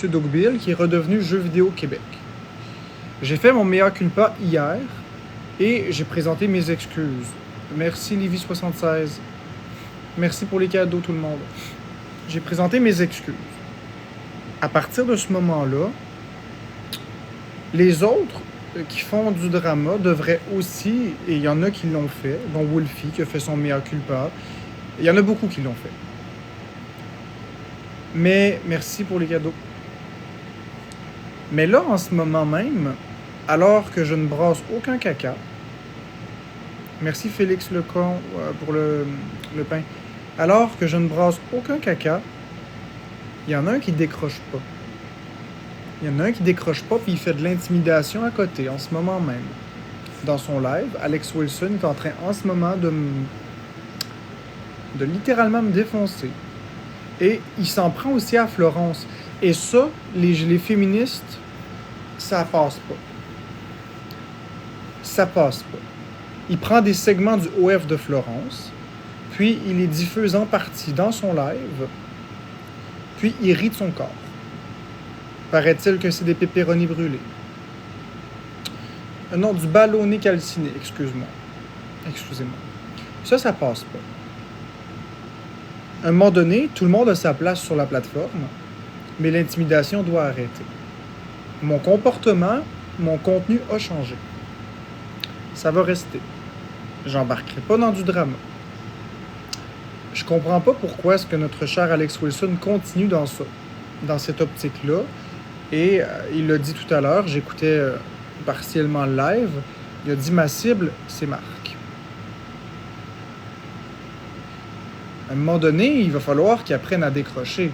Dogville qui est redevenu Jeux vidéo Québec. J'ai fait mon mea culpa hier et j'ai présenté mes excuses. Merci Lévis76. Merci pour les cadeaux tout le monde. J'ai présenté mes excuses. À partir de ce moment-là, les autres qui font du drama devraient aussi, et il y en a qui l'ont fait, dont Wolfie qui a fait son mea culpa. Il y en a beaucoup qui l'ont fait. Mais merci pour les cadeaux. Mais là, en ce moment même, alors que je ne brasse aucun caca, merci Félix Lecon pour le pain, alors que je ne brasse aucun caca, il y en a un qui décroche pas. Il y en a un qui décroche pas puis il fait de l'intimidation à côté en ce moment même. Dans son live, Alex Wilson est en train en ce moment de littéralement me défoncer. Et il s'en prend aussi à Florence. Et ça, les féministes, ça passe pas. Ça passe pas. Il prend des segments du OF de Florence, puis il les diffuse en partie dans son live, puis il rit de son corps. Paraît-il que c'est des pépéronis brûlés. Non, du ballonné calciné, excusez-moi. Ça passe pas. À un moment donné, tout le monde a sa place sur la plateforme, mais l'intimidation doit arrêter. Mon comportement, mon contenu a changé. Ça va rester. J'embarquerai pas dans du drama. Je comprends pas pourquoi est-ce que notre cher Alex Wilson continue dans ça, dans cette optique-là. Et il l'a dit tout à l'heure, j'écoutais partiellement le live, il a dit « Ma cible, c'est Marc ». À un moment donné, il va falloir qu'il apprenne à décrocher.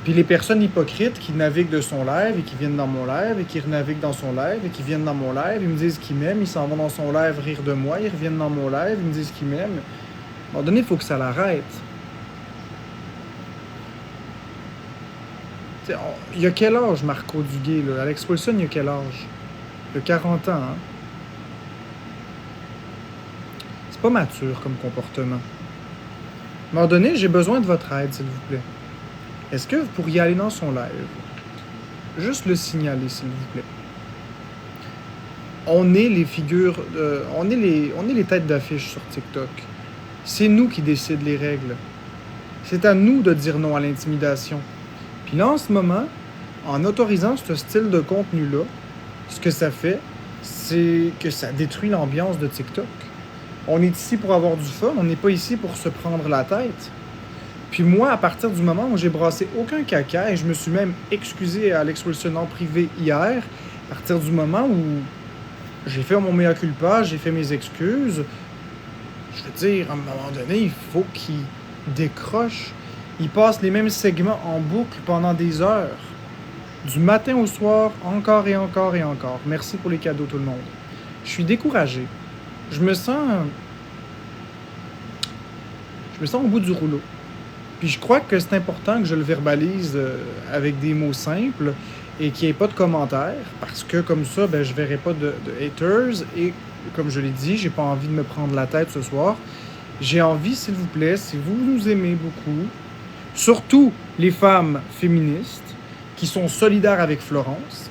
Puis les personnes hypocrites qui naviguent de son live et qui viennent dans mon live et qui renaviguent dans son live et qui viennent dans mon live, ils me disent qu'ils m'aiment, ils s'en vont dans son live rire de moi, ils reviennent dans mon live, ils me disent qu'ils m'aiment. À un moment donné, il faut que ça l'arrête. Il y a quel âge, Marco Duguay, là? Alex Wilson, il y a quel âge? Il a 40 ans, hein? C'est pas mature comme comportement. À un moment donné, j'ai besoin de votre aide, s'il vous plaît. Est-ce que vous pourriez aller dans son live? Juste le signaler, s'il vous plaît. On est les figures... on est les têtes d'affiche sur TikTok. C'est nous qui décident les règles. C'est à nous de dire non à l'intimidation. Puis là, en ce moment, en autorisant ce style de contenu-là, ce que ça fait, c'est que ça détruit l'ambiance de TikTok. On est ici pour avoir du fun, on n'est pas ici pour se prendre la tête. Puis moi, à partir du moment où j'ai brassé aucun caca, et je me suis même excusé à Alex Wilson en privé hier, à partir du moment où j'ai fait mon mea culpa, j'ai fait mes excuses, je veux dire, à un moment donné, il faut qu'il décroche. Il passe les mêmes segments en boucle pendant des heures. Du matin au soir, encore et encore et encore. Merci pour les cadeaux, tout le monde. Je suis découragé. Je me sens au bout du rouleau. Puis je crois que c'est important que je le verbalise avec des mots simples et qu'il n'y ait pas de commentaires, parce que comme ça, je ne verrai pas de haters. Et comme je l'ai dit, j'ai pas envie de me prendre la tête ce soir. J'ai envie, s'il vous plaît, si vous nous aimez beaucoup, surtout les femmes féministes qui sont solidaires avec Florence,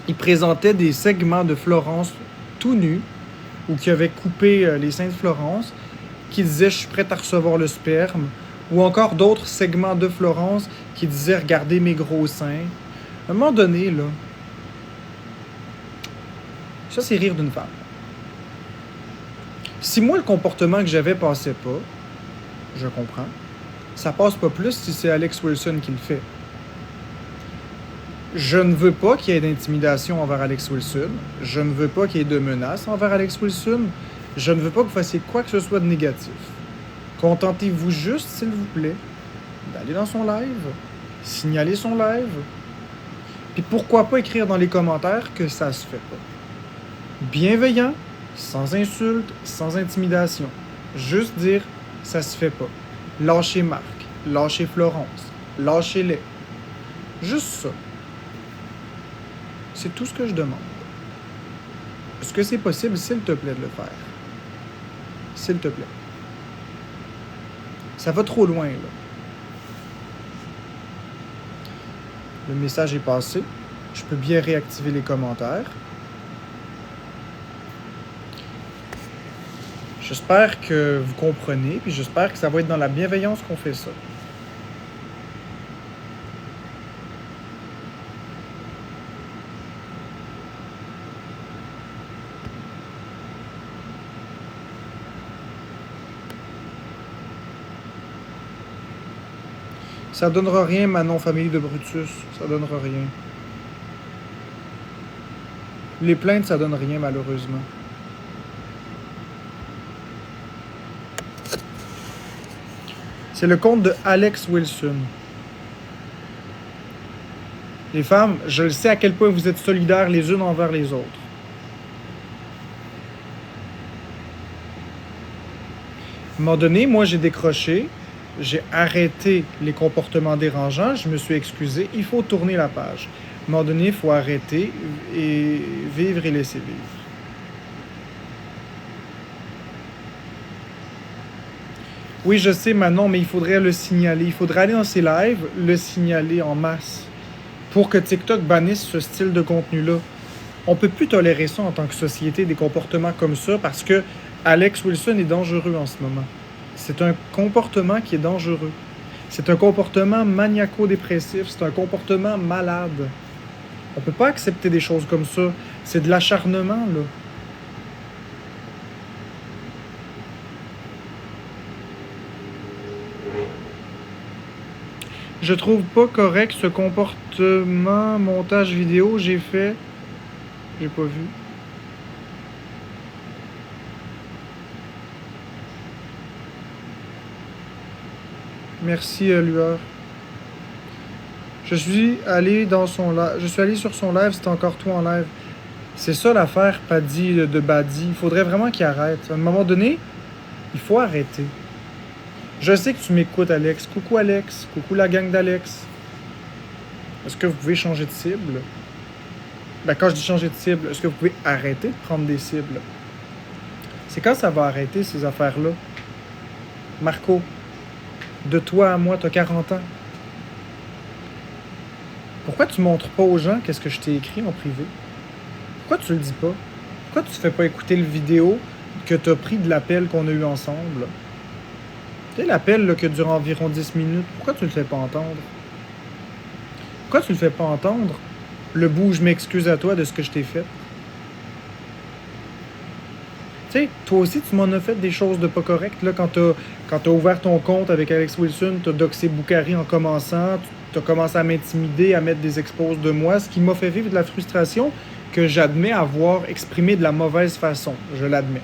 ils présentaient des segments de Florence tout nus, ou qui avaient coupé les seins de Florence, qui disaient « Je suis prête à recevoir le sperme », ou encore d'autres segments de Florence qui disaient « Regardez mes gros seins ». À un moment donné, là, ça c'est rire d'une femme. Si moi, le comportement que j'avais passait pas, je comprends, ça passe pas plus si c'est Alex Wilson qui le fait. Je ne veux pas qu'il y ait d'intimidation envers Alex Wilson. Je ne veux pas qu'il y ait de menaces envers Alex Wilson. Je ne veux pas que vous fassiez quoi que ce soit de négatif. Contentez-vous juste, s'il vous plaît, d'aller dans son live, signaler son live, puis pourquoi pas écrire dans les commentaires que ça se fait pas. Bienveillant, sans insulte, sans intimidation. Juste dire « ça se fait pas ». Lâchez Marc, lâchez Florence, lâchez-les. Juste ça. C'est tout ce que je demande. Est-ce que c'est possible, s'il te plaît, de le faire? S'il te plaît. Ça va trop loin, là. Le message est passé. Je peux bien réactiver les commentaires. J'espère que vous comprenez, puis j'espère que ça va être dans la bienveillance qu'on fait ça. Ça donnera rien, Manon, famille de Brutus. Ça donnera rien. Les plaintes, ça donne rien, malheureusement. C'est le compte de Alex Wilson. Les femmes, je le sais à quel point vous êtes solidaires les unes envers les autres. À un moment donné, moi, j'ai décroché. J'ai arrêté les comportements dérangeants, je me suis excusé, il faut tourner la page. À un moment donné, il faut arrêter et vivre et laisser vivre. Oui, je sais, Manon, mais il faudrait le signaler. Il faudrait aller dans ses lives, le signaler en masse pour que TikTok bannisse ce style de contenu-là. On ne peut plus tolérer ça en tant que société, des comportements comme ça, parce que Alex Wilson est dangereux en ce moment. C'est un comportement qui est dangereux. C'est un comportement maniaco-dépressif. C'est un comportement malade. On ne peut pas accepter des choses comme ça. C'est de l'acharnement, là. Je trouve pas correct ce comportement montage vidéo. J'ai fait... J'ai pas vu. Merci, Lueur. Je suis allé sur son live, c'était encore toi en live. C'est ça l'affaire, Paddy de Baddy. Il faudrait vraiment qu'il arrête. À un moment donné, il faut arrêter. Je sais que tu m'écoutes, Alex. Coucou, Alex. Coucou, la gang d'Alex. Est-ce que vous pouvez changer de cible? Ben, quand je dis changer de cible, est-ce que vous pouvez arrêter de prendre des cibles? C'est quand ça va arrêter, ces affaires-là? Marco, de toi à moi, t'as 40 ans. Pourquoi tu montres pas aux gens qu'est-ce que je t'ai écrit en privé? Pourquoi tu le dis pas? Pourquoi tu fais pas écouter le vidéo que t'as pris de l'appel qu'on a eu ensemble? Tu sais, l'appel là, que dure environ 10 minutes, pourquoi tu le fais pas entendre? Pourquoi tu le fais pas entendre? Le bout où je m'excuse à toi de ce que je t'ai fait. Tu sais, toi aussi, tu m'en as fait des choses de pas correctes. Là, quand t'as ouvert ton compte avec Alex Wilson, t'as doxé Boukari en commençant, t'as commencé à m'intimider, à mettre des exposes de moi, ce qui m'a fait vivre de la frustration que j'admets avoir exprimé de la mauvaise façon. Je l'admets.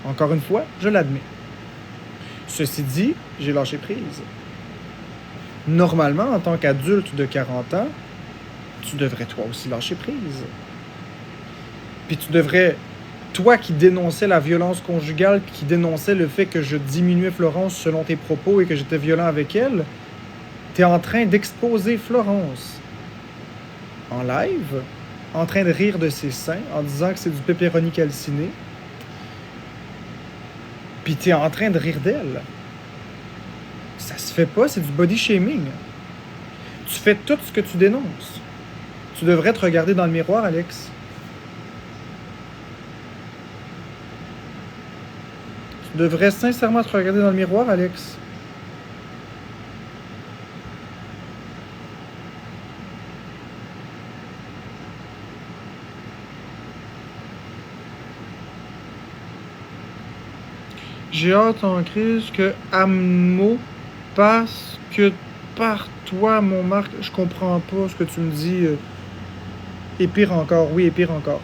Encore une fois, je l'admets. Ceci dit, j'ai lâché prise. Normalement, en tant qu'adulte de 40 ans, tu devrais toi aussi lâcher prise. Puis tu devrais... Toi qui dénonçais la violence conjugale, qui dénonçais le fait que je diminuais Florence selon tes propos et que j'étais violent avec elle, t'es en train d'exposer Florence en live, en train de rire de ses seins, en disant que c'est du pepperoni calciné, puis t'es en train de rire d'elle. Ça se fait pas, c'est du body shaming. Tu fais tout ce que tu dénonces. Tu devrais te regarder dans le miroir, Alex. Tu devrais sincèrement te regarder dans le miroir, Alex. J'ai hâte en crise que Amo passe que par toi, mon Marc. Je comprends pas ce que tu me dis. Et pire encore, oui, et pire encore.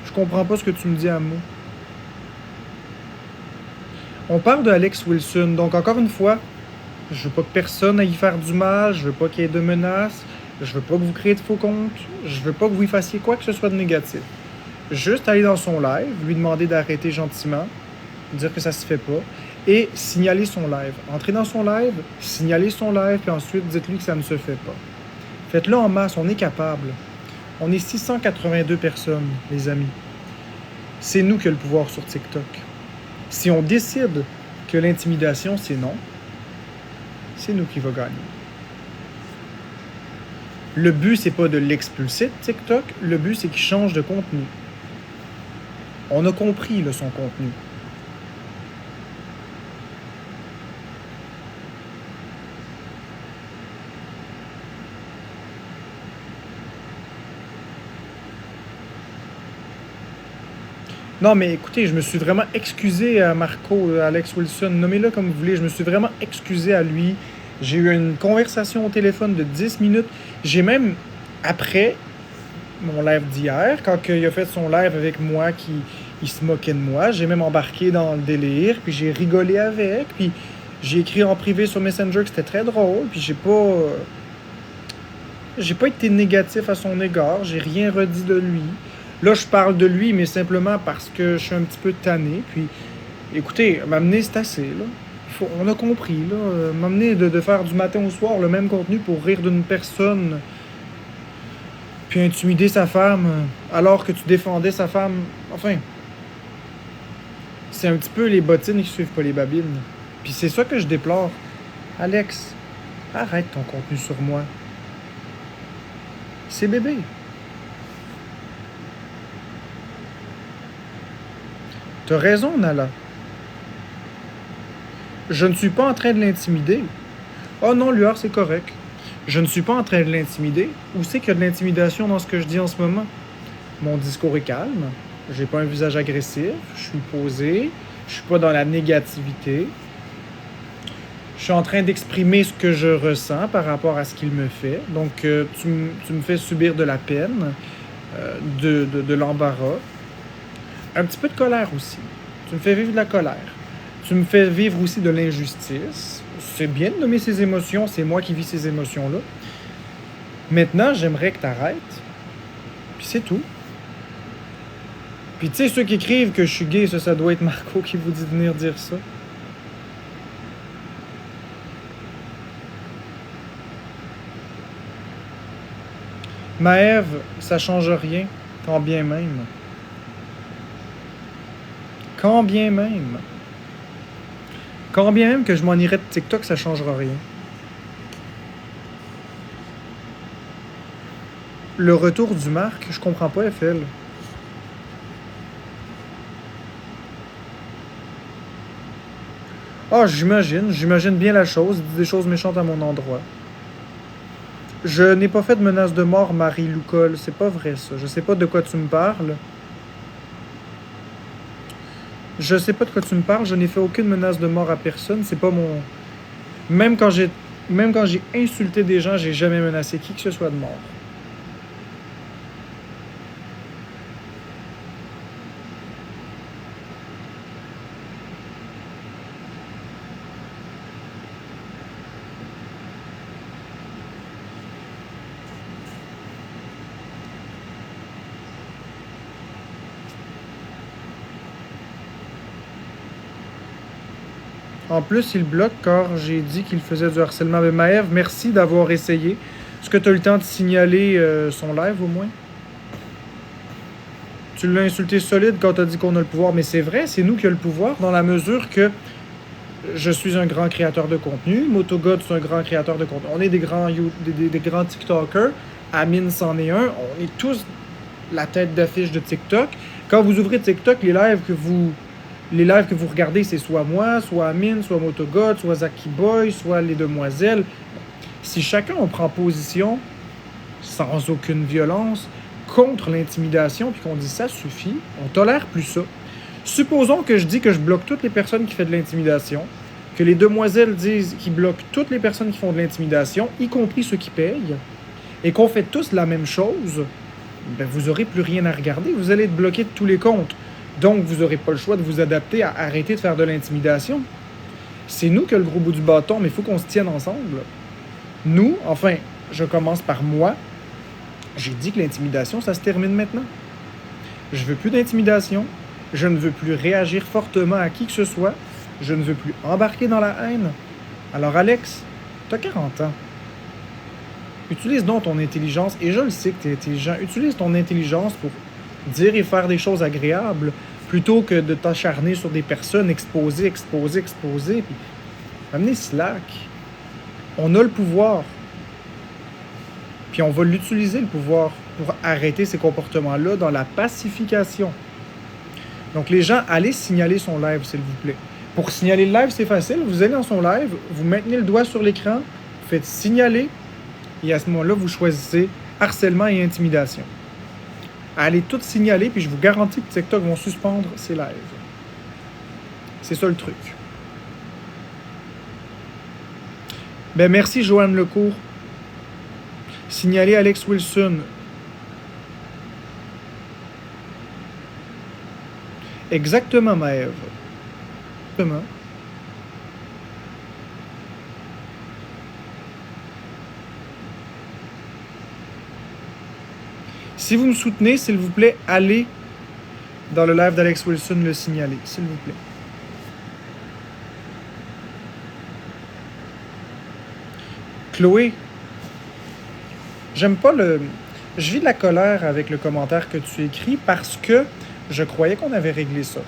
Je comprends pas ce que tu me dis, Amo. On parle de Alex Wilson, donc encore une fois, je veux pas que personne aille y faire du mal, je veux pas qu'il y ait de menaces, je veux pas que vous créez de faux comptes, je veux pas que vous y fassiez quoi que ce soit de négatif. Juste aller dans son live, lui demander d'arrêter gentiment, dire que ça se fait pas, et signaler son live. Entrez dans son live, signalez son live, puis ensuite dites-lui que ça ne se fait pas. Faites-le en masse, on est capable. On est 682 personnes, les amis. C'est nous qui avons le pouvoir sur TikTok. Si on décide que l'intimidation, c'est non, c'est nous qui va gagner. Le but, c'est pas de l'expulser de TikTok, le but, c'est qu'il change de contenu. On a compris là, son contenu. Non, mais écoutez, je me suis vraiment excusé à Marco, Alex Wilson, nommez-le comme vous voulez, je me suis vraiment excusé à lui. J'ai eu une conversation au téléphone de 10 minutes. J'ai même, après mon live d'hier, quand il a fait son live avec moi, il se moquait de moi, j'ai même embarqué dans le délire, puis j'ai rigolé avec, puis j'ai écrit en privé sur Messenger que c'était très drôle, puis j'ai pas été négatif à son égard, j'ai rien redit de lui. Là, je parle de lui, mais simplement parce que je suis un petit peu tanné. Puis, écoutez, m'amener, c'est assez, là. On a compris, là. M'amener de faire du matin au soir le même contenu pour rire d'une personne, puis intimider sa femme, alors que tu défendais sa femme. Enfin, c'est un petit peu les bottines qui suivent pas les babines. Puis c'est ça que je déplore. Alex, arrête ton contenu sur moi. C'est bébé. T'as raison, Nala. Je ne suis pas en train de l'intimider. Oh non, Lueur, c'est correct. Je ne suis pas en train de l'intimider. Où c'est qu'il y a de l'intimidation dans ce que je dis en ce moment? Mon discours est calme. J'ai pas un visage agressif. Je suis posé. Je suis pas dans la négativité. Je suis en train d'exprimer ce que je ressens par rapport à ce qu'il me fait. Donc, tu me fais subir de la peine, de l'embarras. Un petit peu de colère aussi. Tu me fais vivre de la colère. Tu me fais vivre aussi de l'injustice. C'est bien de nommer ces émotions, c'est moi qui vis ces émotions-là. Maintenant, j'aimerais que tu arrêtes. Puis c'est tout. Puis tu sais, ceux qui écrivent que je suis gay, ça doit être Marco qui vous dit de venir dire ça. Maëve, ça change rien, quand bien même. Quand bien même. Quand bien même que je m'en irais de TikTok, ça changera rien. Le retour du Marc, je comprends pas, FL. Ah, j'imagine bien la chose, dit des choses méchantes à mon endroit. Je n'ai pas fait de menace de mort, Marie Loucole, c'est pas vrai ça. Je sais pas de quoi tu me parles. Je sais pas de quoi tu me parles, je n'ai fait aucune menace de mort à personne, c'est pas mon... Même quand j'ai insulté des gens, j'ai jamais menacé qui que ce soit de mort. En plus, il bloque car j'ai dit qu'il faisait du harcèlement. Mais Maëve, merci d'avoir essayé. Est-ce que tu as eu le temps de signaler son live au moins? Tu l'as insulté solide quand tu as dit qu'on a le pouvoir. Mais c'est vrai, c'est nous qui avons le pouvoir dans la mesure que je suis un grand créateur de contenu. Motogod, c'est un grand créateur de contenu. On est des grands TikTokers. Amine, c'en est un. On est tous la tête d'affiche de TikTok. Quand vous ouvrez TikTok, les lives que vous regardez, c'est soit moi, soit Amine, soit Motogod, soit Zaki Boy, soit les demoiselles. Si chacun on prend position, sans aucune violence, contre l'intimidation, puis qu'on dit ça suffit, on tolère plus ça. Supposons que je dis que je bloque toutes les personnes qui font de l'intimidation, que les demoiselles disent qu'ils bloquent toutes les personnes qui font de l'intimidation, y compris ceux qui payent, et qu'on fait tous la même chose, ben vous n'aurez plus rien à regarder, vous allez être bloqué de tous les comptes. Donc, vous n'aurez pas le choix de vous adapter à arrêter de faire de l'intimidation. C'est nous qui avons le gros bout du bâton, mais il faut qu'on se tienne ensemble. Nous, enfin, je commence par moi, j'ai dit que l'intimidation, ça se termine maintenant. Je veux plus d'intimidation, je ne veux plus réagir fortement à qui que ce soit, je ne veux plus embarquer dans la haine. Alors Alex, t'as 40 ans. Utilise donc ton intelligence, et je le sais que tu es intelligent, utilise ton intelligence pour dire et faire des choses agréables, plutôt que de t'acharner sur des personnes, exposer, puis amener slack. On a le pouvoir. Puis on va l'utiliser, le pouvoir, pour arrêter ces comportements-là dans la pacification. Donc les gens, allez signaler son live, s'il vous plaît. Pour signaler le live, c'est facile. Vous allez dans son live, vous maintenez le doigt sur l'écran, vous faites signaler, et à ce moment-là, vous choisissez harcèlement et intimidation. Allez tout signaler, puis je vous garantis que TikTok vont suspendre ces lives. C'est ça le truc. Ben merci Joanne Lecourt. Signaler Alex Wilson. Exactement, Maëve. Exactement. Si vous me soutenez, s'il vous plaît, allez dans le live d'Alex Wilson le signaler, s'il vous plaît. Chloé, j'aime pas le... Je vis de la colère avec le commentaire que tu écris parce que je croyais qu'on avait réglé ça.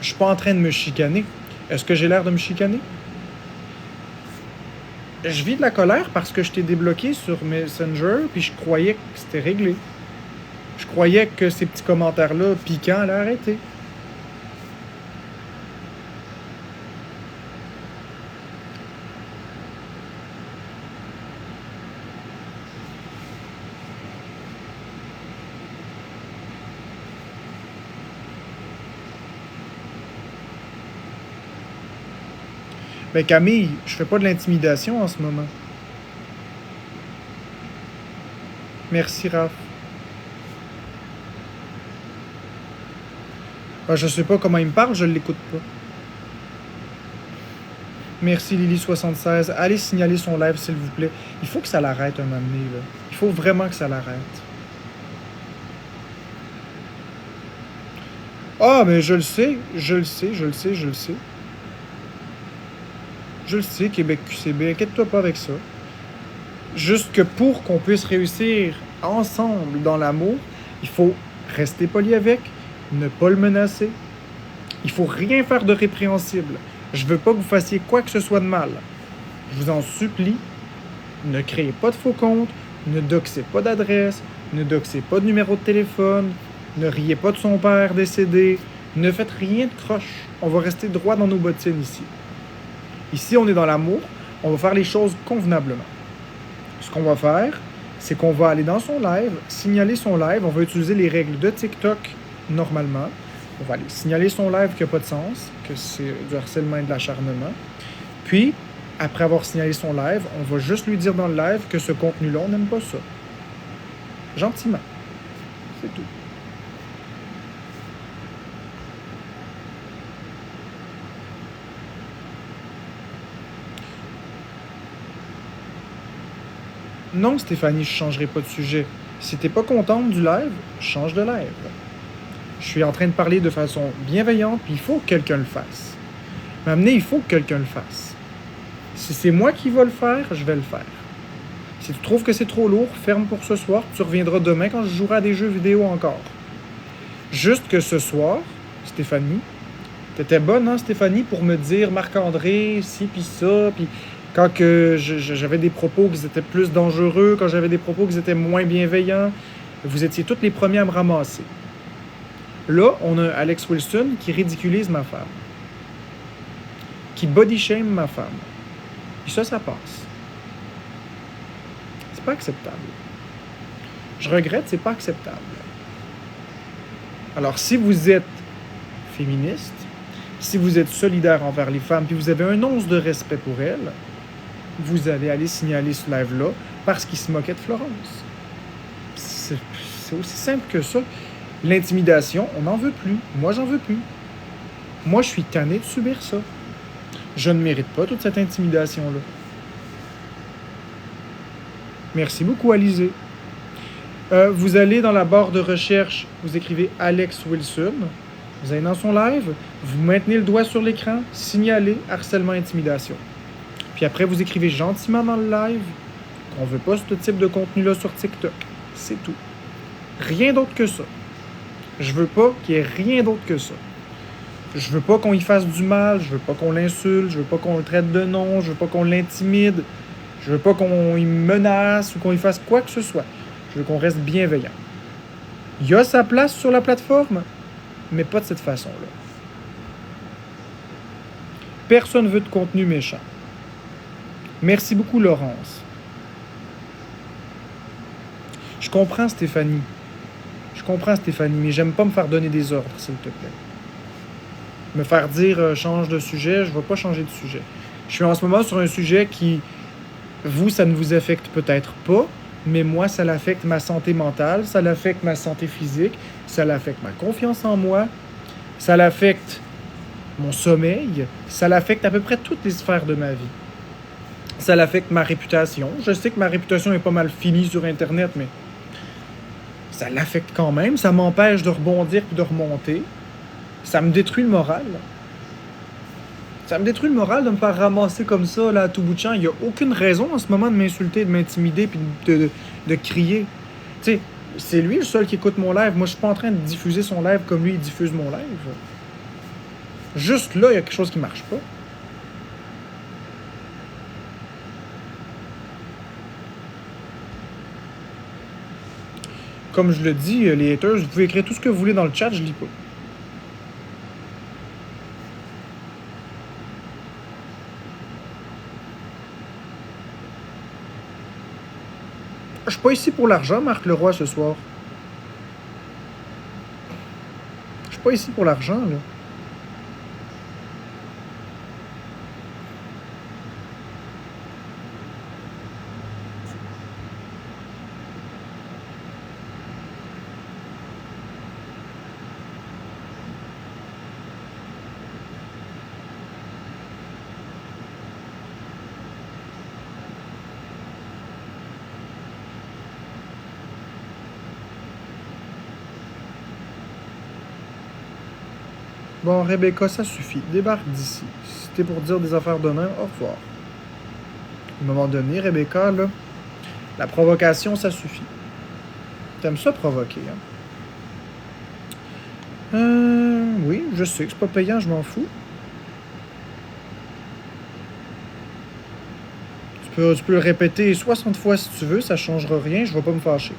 Je suis pas en train de me chicaner. Est-ce que j'ai l'air de me chicaner? Je vis de la colère parce que je t'ai débloqué sur Messenger puis je croyais que c'était réglé. Je croyais que ces petits commentaires-là piquants allaient arrêter. Ben Camille, je fais pas de l'intimidation en ce moment. Merci Raph. Ah, je sais pas comment il me parle, je l'écoute pas. Merci Lily76. Allez signaler son live s'il vous plaît. Il faut que ça l'arrête un moment donné, là. Il faut vraiment que ça l'arrête. Ah, mais je le sais, je le sais. Je le sais, Québec QCB, inquiète-toi pas avec ça. Juste que pour qu'on puisse réussir ensemble dans l'amour, il faut rester poli avec, ne pas le menacer. Il faut rien faire de répréhensible. Je veux pas que vous fassiez quoi que ce soit de mal. Je vous en supplie, ne créez pas de faux comptes, ne doxez pas d'adresse, ne doxez pas de numéro de téléphone, ne riez pas de son père décédé, ne faites rien de croche. On va rester droit dans nos bottines ici. Ici, on est dans l'amour, on va faire les choses convenablement. Ce qu'on va faire, c'est qu'on va aller dans son live, signaler son live, on va utiliser les règles de TikTok normalement. On va aller signaler son live qui n'a pas de sens, que c'est du harcèlement et de l'acharnement. Puis, après avoir signalé son live, on va juste lui dire dans le live que ce contenu-là, on n'aime pas ça. Gentiment. C'est tout. Non, Stéphanie, je ne changerai pas de sujet. Si t'es pas contente du live, change de live. Je suis en train de parler de façon bienveillante, puis il faut que quelqu'un le fasse. M'amener, il faut que quelqu'un le fasse. Si c'est moi qui vais le faire, je vais le faire. Si tu trouves que c'est trop lourd, ferme pour ce soir, tu reviendras demain quand je jouerai à des jeux vidéo encore. Juste que ce soir, Stéphanie, t'étais bonne, hein, Stéphanie, pour me dire Marc-André, ci pis ça, puis quand que j'avais des propos qui étaient plus dangereux, quand j'avais des propos qui étaient moins bienveillants, vous étiez toutes les premiers à me ramasser. Là, on a Alex Wilson qui ridiculise ma femme, qui body shame ma femme. Et ça passe. C'est pas acceptable. Je regrette, c'est pas acceptable. Alors, si vous êtes féministe, si vous êtes solidaire envers les femmes, puis vous avez un once de respect pour elles, vous allez aller signaler ce live-là parce qu'il se moquait de Florence. C'est aussi simple que ça. L'intimidation, on n'en veut plus. Moi, j'en veux plus. Moi, je suis tanné de subir ça. Je ne mérite pas toute cette intimidation-là. Merci beaucoup, Alizé. Vous allez dans la barre de recherche, vous écrivez Alex Wilson. Vous allez dans son live, vous maintenez le doigt sur l'écran, signalez harcèlement, intimidation. Puis après, vous écrivez gentiment dans le live qu'on ne veut pas ce type de contenu-là sur TikTok. C'est tout. Rien d'autre que ça. Je veux pas qu'il y ait rien d'autre que ça. Je veux pas qu'on y fasse du mal, je veux pas qu'on l'insulte, je veux pas qu'on le traite de nom, je veux pas qu'on l'intimide. Je veux pas qu'on y menace ou qu'on y fasse quoi que ce soit. Je veux qu'on reste bienveillant. Il y a sa place sur la plateforme, mais pas de cette façon-là. Personne veut de contenu méchant. Merci beaucoup, Laurence. Je comprends, Stéphanie. Mais j'aime pas me faire donner des ordres, s'il te plaît. Me faire dire change de sujet, je vais pas changer de sujet. Je suis en ce moment sur un sujet qui, vous, ça ne vous affecte peut-être pas, mais moi, ça l'affecte ma santé mentale, ça l'affecte ma santé physique, ça l'affecte ma confiance en moi, ça l'affecte mon sommeil, ça l'affecte à peu près toutes les sphères de ma vie. Ça l'affecte ma réputation. Je sais que ma réputation est pas mal finie sur Internet, mais ça l'affecte quand même. Ça m'empêche de rebondir et de remonter. Ça me détruit le moral. Ça me détruit le moral de me faire ramasser comme ça, là, à tout bout de champ. Il n'y a aucune raison en ce moment de m'insulter, de m'intimider puis de crier. Tu sais, c'est lui le seul qui écoute mon live. Moi, je suis pas en train de diffuser son live comme lui, il diffuse mon live. Juste là, il y a quelque chose qui marche pas. Comme je le dis, les haters, vous pouvez écrire tout ce que vous voulez dans le chat, je lis pas. Je suis pas ici pour l'argent, Marc Leroy, ce soir. Je suis pas ici pour l'argent, là. Bon, Rebecca, ça suffit. Débarque d'ici. Si c'était pour dire des affaires de même, au revoir. À un moment donné, Rebecca, là, la provocation, ça suffit. T'aimes ça provoquer, hein? Oui, je sais que c'est pas payant, je m'en fous. Tu peux le répéter 60 fois si tu veux, ça changera rien, je vais pas me fâcher.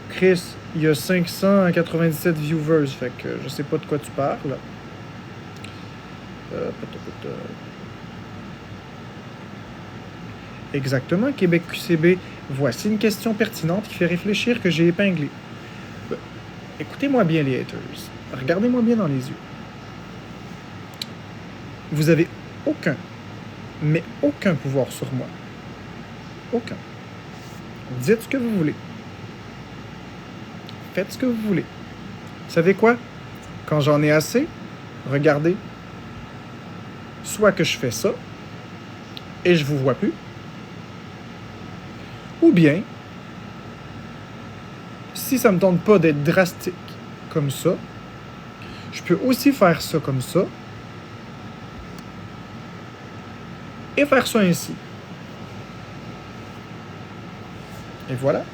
Chris, il y a 597 viewers, fait que je sais pas de quoi tu parles. Exactement, Québec QCB. Voici une question pertinente qui fait réfléchir que j'ai épinglée. Écoutez-moi bien, les haters. Regardez-moi bien dans les yeux. Vous avez aucun, mais aucun pouvoir sur moi. Aucun. Dites ce que vous voulez. Faites ce que vous voulez. Vous savez quoi? Quand j'en ai assez, regardez. Soit que je fais ça, et je vous vois plus, ou bien, si ça me tente pas d'être drastique comme ça, je peux aussi faire ça comme ça, et faire ça ainsi. Et voilà.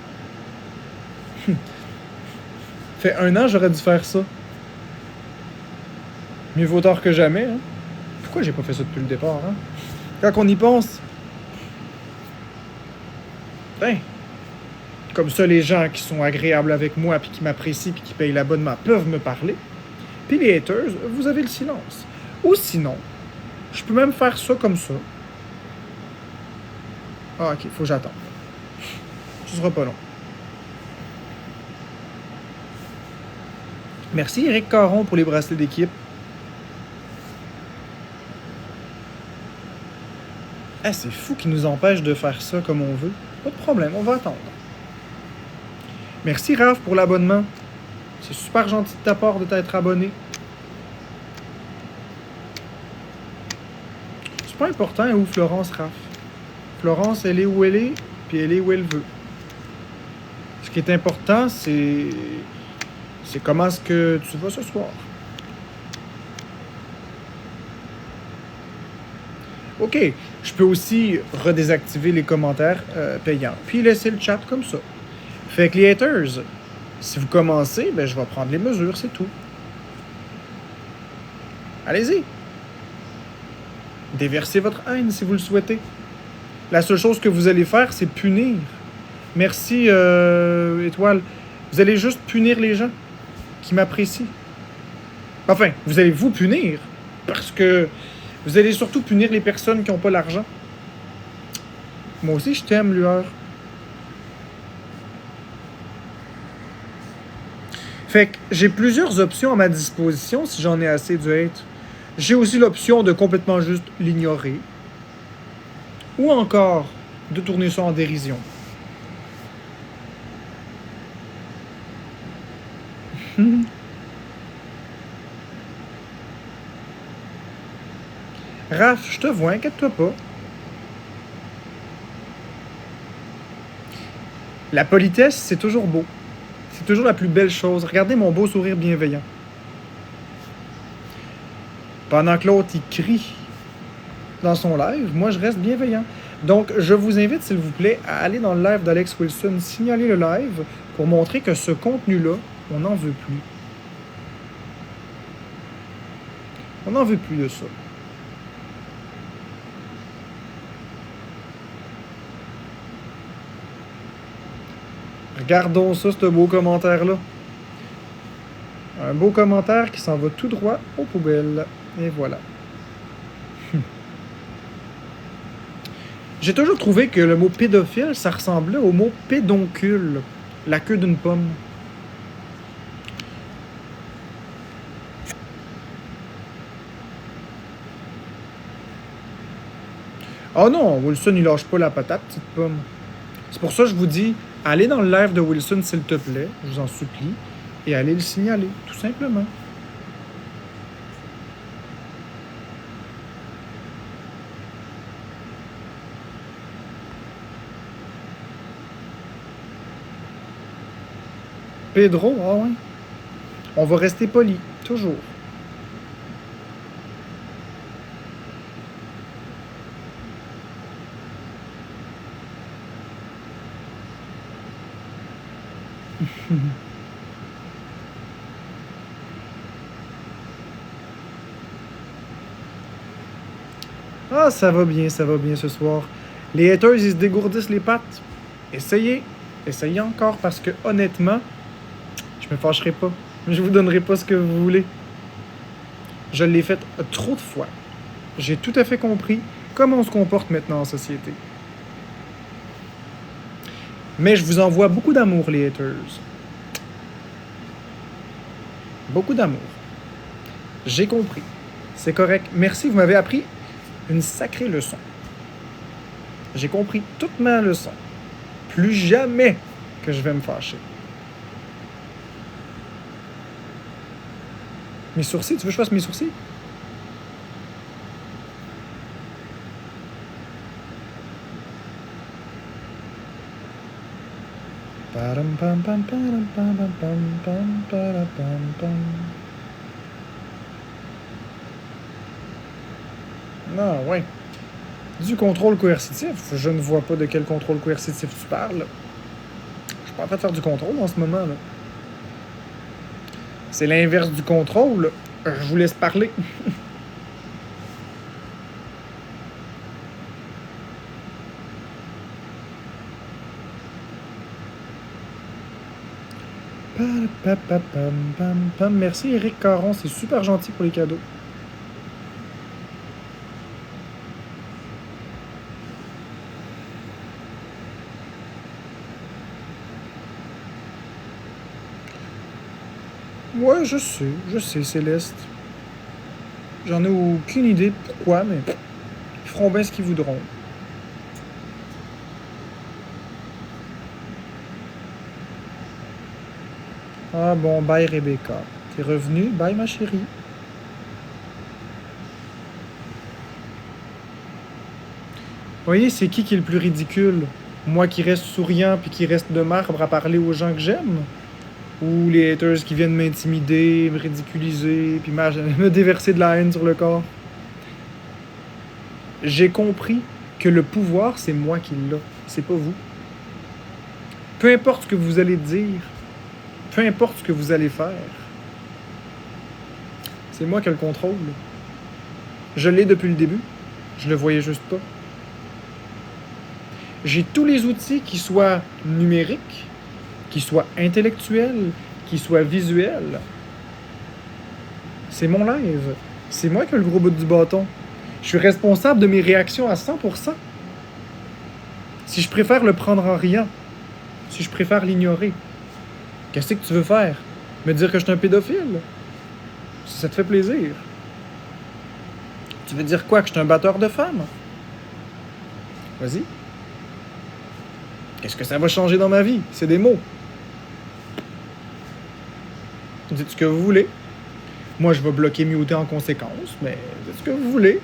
Fait 1 an, j'aurais dû faire ça. Mieux vaut tard que jamais, hein? Pourquoi j'ai pas fait ça depuis le départ, hein? Quand on y pense, ben, comme ça, les gens qui sont agréables avec moi, puis qui m'apprécient, puis qui payent l'abonnement peuvent me parler. Puis les haters, vous avez le silence. Ou sinon, je peux même faire ça comme ça. Ah, ok, faut que j'attende. Ce sera pas long. Merci Eric Caron pour les bracelets d'équipe. Ah, c'est fou qui nous empêche de faire ça comme on veut. Pas de problème, on va attendre. Merci Raph pour l'abonnement. C'est super gentil de ta part de t'être abonné. C'est pas important où Florence, Raph. Florence, elle est où elle est, puis elle est où elle veut. Ce qui est important, c'est comment est-ce que tu vas ce soir. OK, je peux aussi redésactiver les commentaires payants, puis laisser le chat comme ça. Fait que les haters, si vous commencez, ben je vais prendre les mesures, c'est tout. Allez-y. Déversez votre haine si vous le souhaitez. La seule chose que vous allez faire, c'est punir. Merci, Étoile. Vous allez juste punir les gens qui m'apprécient. Enfin, vous allez vous punir, parce que vous allez surtout punir les personnes qui n'ont pas l'argent. Moi aussi, je t'aime, Lueur. Fait que j'ai plusieurs options à ma disposition si j'en ai assez du hate. J'ai aussi l'option de complètement juste l'ignorer. Ou encore de tourner ça en dérision. Raph, je te vois, inquiète-toi pas. La politesse, c'est toujours beau. C'est toujours la plus belle chose. Regardez mon beau sourire bienveillant. Pendant que l'autre, il crie dans son live, moi, je reste bienveillant. Donc, je vous invite, s'il vous plaît, à aller dans le live d'Alex Wilson, signaler le live pour montrer que ce contenu-là, on n'en veut plus. On n'en veut plus de ça. Regardons ça, ce beau commentaire-là. Un beau commentaire qui s'en va tout droit aux poubelles. Et voilà. J'ai toujours trouvé que le mot pédophile, ça ressemblait au mot pédoncule, la queue d'une pomme. Oh non, Wilson, il lâche pas la patate, petite pomme. C'est pour ça que je vous dis, allez dans le live de Wilson, s'il te plaît, je vous en supplie, et allez le signaler, tout simplement. Pedro, ah ouais. On va rester poli, toujours. Ah, ça va bien ce soir. Les haters, ils se dégourdissent les pattes. Essayez, essayez encore, parce que honnêtement, je me fâcherai pas. Je vous donnerai pas ce que vous voulez. Je l'ai fait trop de fois. J'ai tout à fait compris comment on se comporte maintenant en société. Mais je vous envoie beaucoup d'amour, les haters. Beaucoup d'amour. J'ai compris. C'est correct. Merci, vous m'avez appris une sacrée leçon. J'ai compris toute ma leçon. Plus jamais que je vais me fâcher. Mes sourcils, tu veux que je fasse mes sourcils? Ah ouais. Du contrôle coercitif. Je ne vois pas de quel contrôle coercitif tu parles. Je suis pas en train de faire du contrôle en ce moment, là. C'est l'inverse du contrôle. Je vous laisse parler. Merci Eric Caron, c'est super gentil pour les cadeaux. Ouais, je sais, Céleste. J'en ai aucune idée pourquoi, mais ils feront bien ce qu'ils voudront. Ah bon, bye Rebecca. T'es revenue? Bye ma chérie. Vous voyez, c'est qui est le plus ridicule? Moi qui reste souriant puis qui reste de marbre à parler aux gens que j'aime? Ou les haters qui viennent m'intimider, me ridiculiser, puis me déverser de la haine sur le corps? J'ai compris que le pouvoir, c'est moi qui l'ai, c'est pas vous. Peu importe ce que vous allez dire, peu importe ce que vous allez faire, c'est moi qui ai le contrôle. Je l'ai depuis le début. Je le voyais juste pas. J'ai tous les outils qui soient numériques, qui soient intellectuels, qui soient visuels. C'est mon live. C'est moi qui ai le gros bout du bâton. Je suis responsable de mes réactions à 100%. Si je préfère le prendre en riant, si je préfère l'ignorer, qu'est-ce que tu veux faire? Me dire que je suis un pédophile? Si ça te fait plaisir. Tu veux dire quoi? Que je suis un batteur de femmes? Vas-y. Qu'est-ce que ça va changer dans ma vie? C'est des mots. Dites ce que vous voulez. Moi, je vais bloquer muter en conséquence, mais dites ce que vous voulez.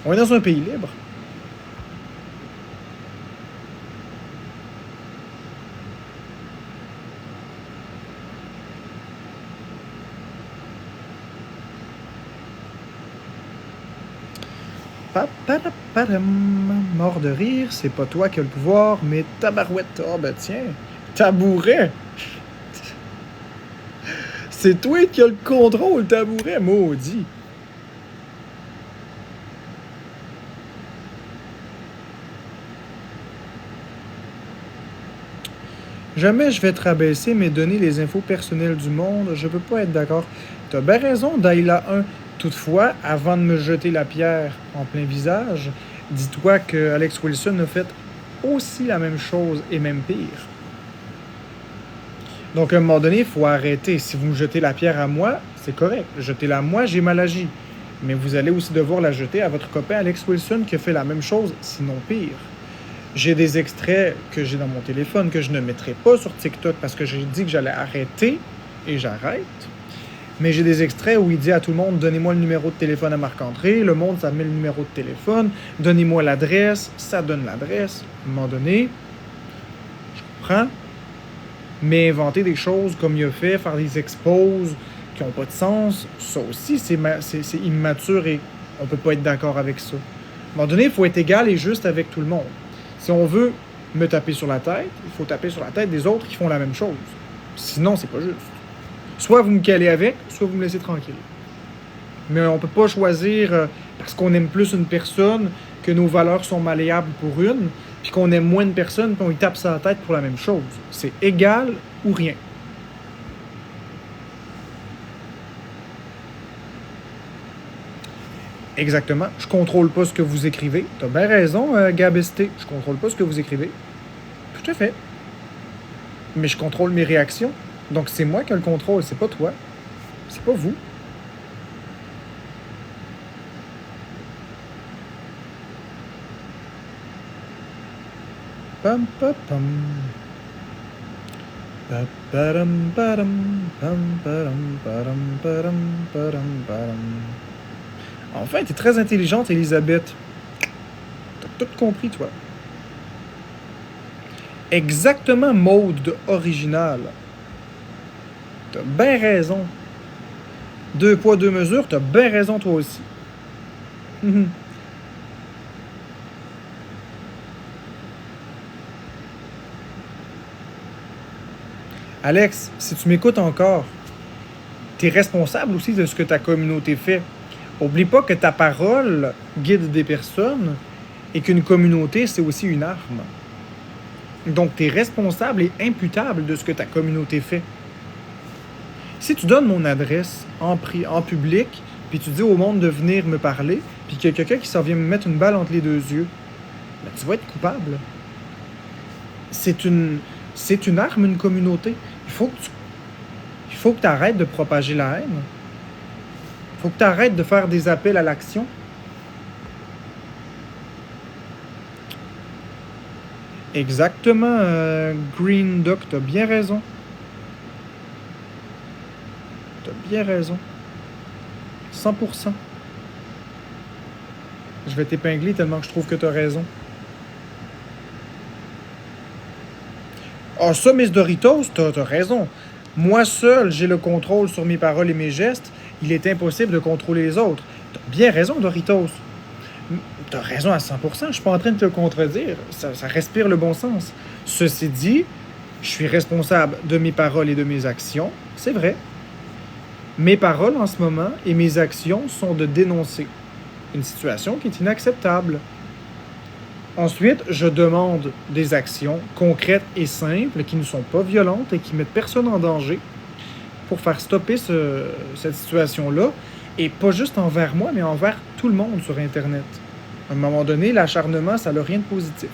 On est dans un pays libre. Mort de rire, c'est pas toi qui as le pouvoir, mais tabarouette. Oh ben tiens, tabouret. C'est toi qui as le contrôle, tabouret, maudit. Jamais je vais te rabaisser, mais donner les infos personnelles du monde, je peux pas être d'accord. T'as bien raison, Daïla 1. Toutefois, avant de me jeter la pierre en plein visage, dis-toi que Alex Wilson a fait aussi la même chose et même pire. Donc, à un moment donné, il faut arrêter. Si vous me jetez la pierre à moi, c'est correct. Jetez-la à moi, j'ai mal agi. Mais vous allez aussi devoir la jeter à votre copain Alex Wilson qui a fait la même chose, sinon pire. J'ai des extraits que j'ai dans mon téléphone que je ne mettrai pas sur TikTok parce que j'ai dit que j'allais arrêter et j'arrête. Mais j'ai des extraits où il dit à tout le monde « Donnez-moi le numéro de téléphone à Marc-André ». Le monde, ça met le numéro de téléphone. « Donnez-moi l'adresse ». Ça donne l'adresse. À un moment donné, je comprends. Mais inventer des choses comme il a fait, faire des exposes qui n'ont pas de sens, ça aussi, c'est immature et on ne peut pas être d'accord avec ça. À un moment donné, il faut être égal et juste avec tout le monde. Si on veut me taper sur la tête, il faut taper sur la tête des autres qui font la même chose. Sinon, c'est pas juste. Soit vous me calez avec, soit vous me laissez tranquille. Mais on ne peut pas choisir, parce qu'on aime plus une personne, que nos valeurs sont malléables pour une, puis qu'on aime moins une personne, puis on lui tape sur la tête pour la même chose. C'est égal ou rien. Exactement. Je contrôle pas ce que vous écrivez. T'as bien raison, Gabesté. Je contrôle pas ce que vous écrivez. Tout à fait. Mais je contrôle mes réactions. Donc, c'est moi qui ai le contrôle, c'est pas toi. C'est pas vous. Pam pam pam. Param param pam param param param param param. Enfin, t'es très intelligente, Elisabeth. T'as tout compris, toi. Exactement mode original. T'as bien raison. 2 poids, 2 mesures, t'as bien raison toi aussi. Alex, si tu m'écoutes encore, t'es responsable aussi de ce que ta communauté fait. Oublie pas que ta parole guide des personnes et qu'une communauté, c'est aussi une arme. Donc, t'es responsable et imputable de ce que ta communauté fait. Si tu donnes mon adresse en public, puis tu dis au monde de venir me parler, puis qu'il y a quelqu'un qui s'en vient me mettre une balle entre les 2 yeux, ben, tu vas être coupable. C'est une arme, une communauté. Il faut que tu arrêtes de propager la haine. Il faut que tu arrêtes de faire des appels à l'action. Exactement, Green Duck, t'as bien raison. T'as bien raison. 100%. Je vais t'épingler tellement que je trouve que t'as raison. Ah, ça, Miss Doritos, t'as raison. Moi seul, j'ai le contrôle sur mes paroles et mes gestes. Il est impossible de contrôler les autres. T'as bien raison, Doritos. T'as raison à 100%. Je suis pas en train de te contredire. Ça respire le bon sens. Ceci dit, je suis responsable de mes paroles et de mes actions. C'est vrai. Mes paroles en ce moment et mes actions sont de dénoncer. une situation qui est inacceptable. Ensuite, je demande des actions concrètes et simples qui ne sont pas violentes et qui mettent personne en danger pour faire stopper cette situation-là, et pas juste envers moi, mais envers tout le monde sur Internet. À un moment donné, l'acharnement, ça n'a rien de positif.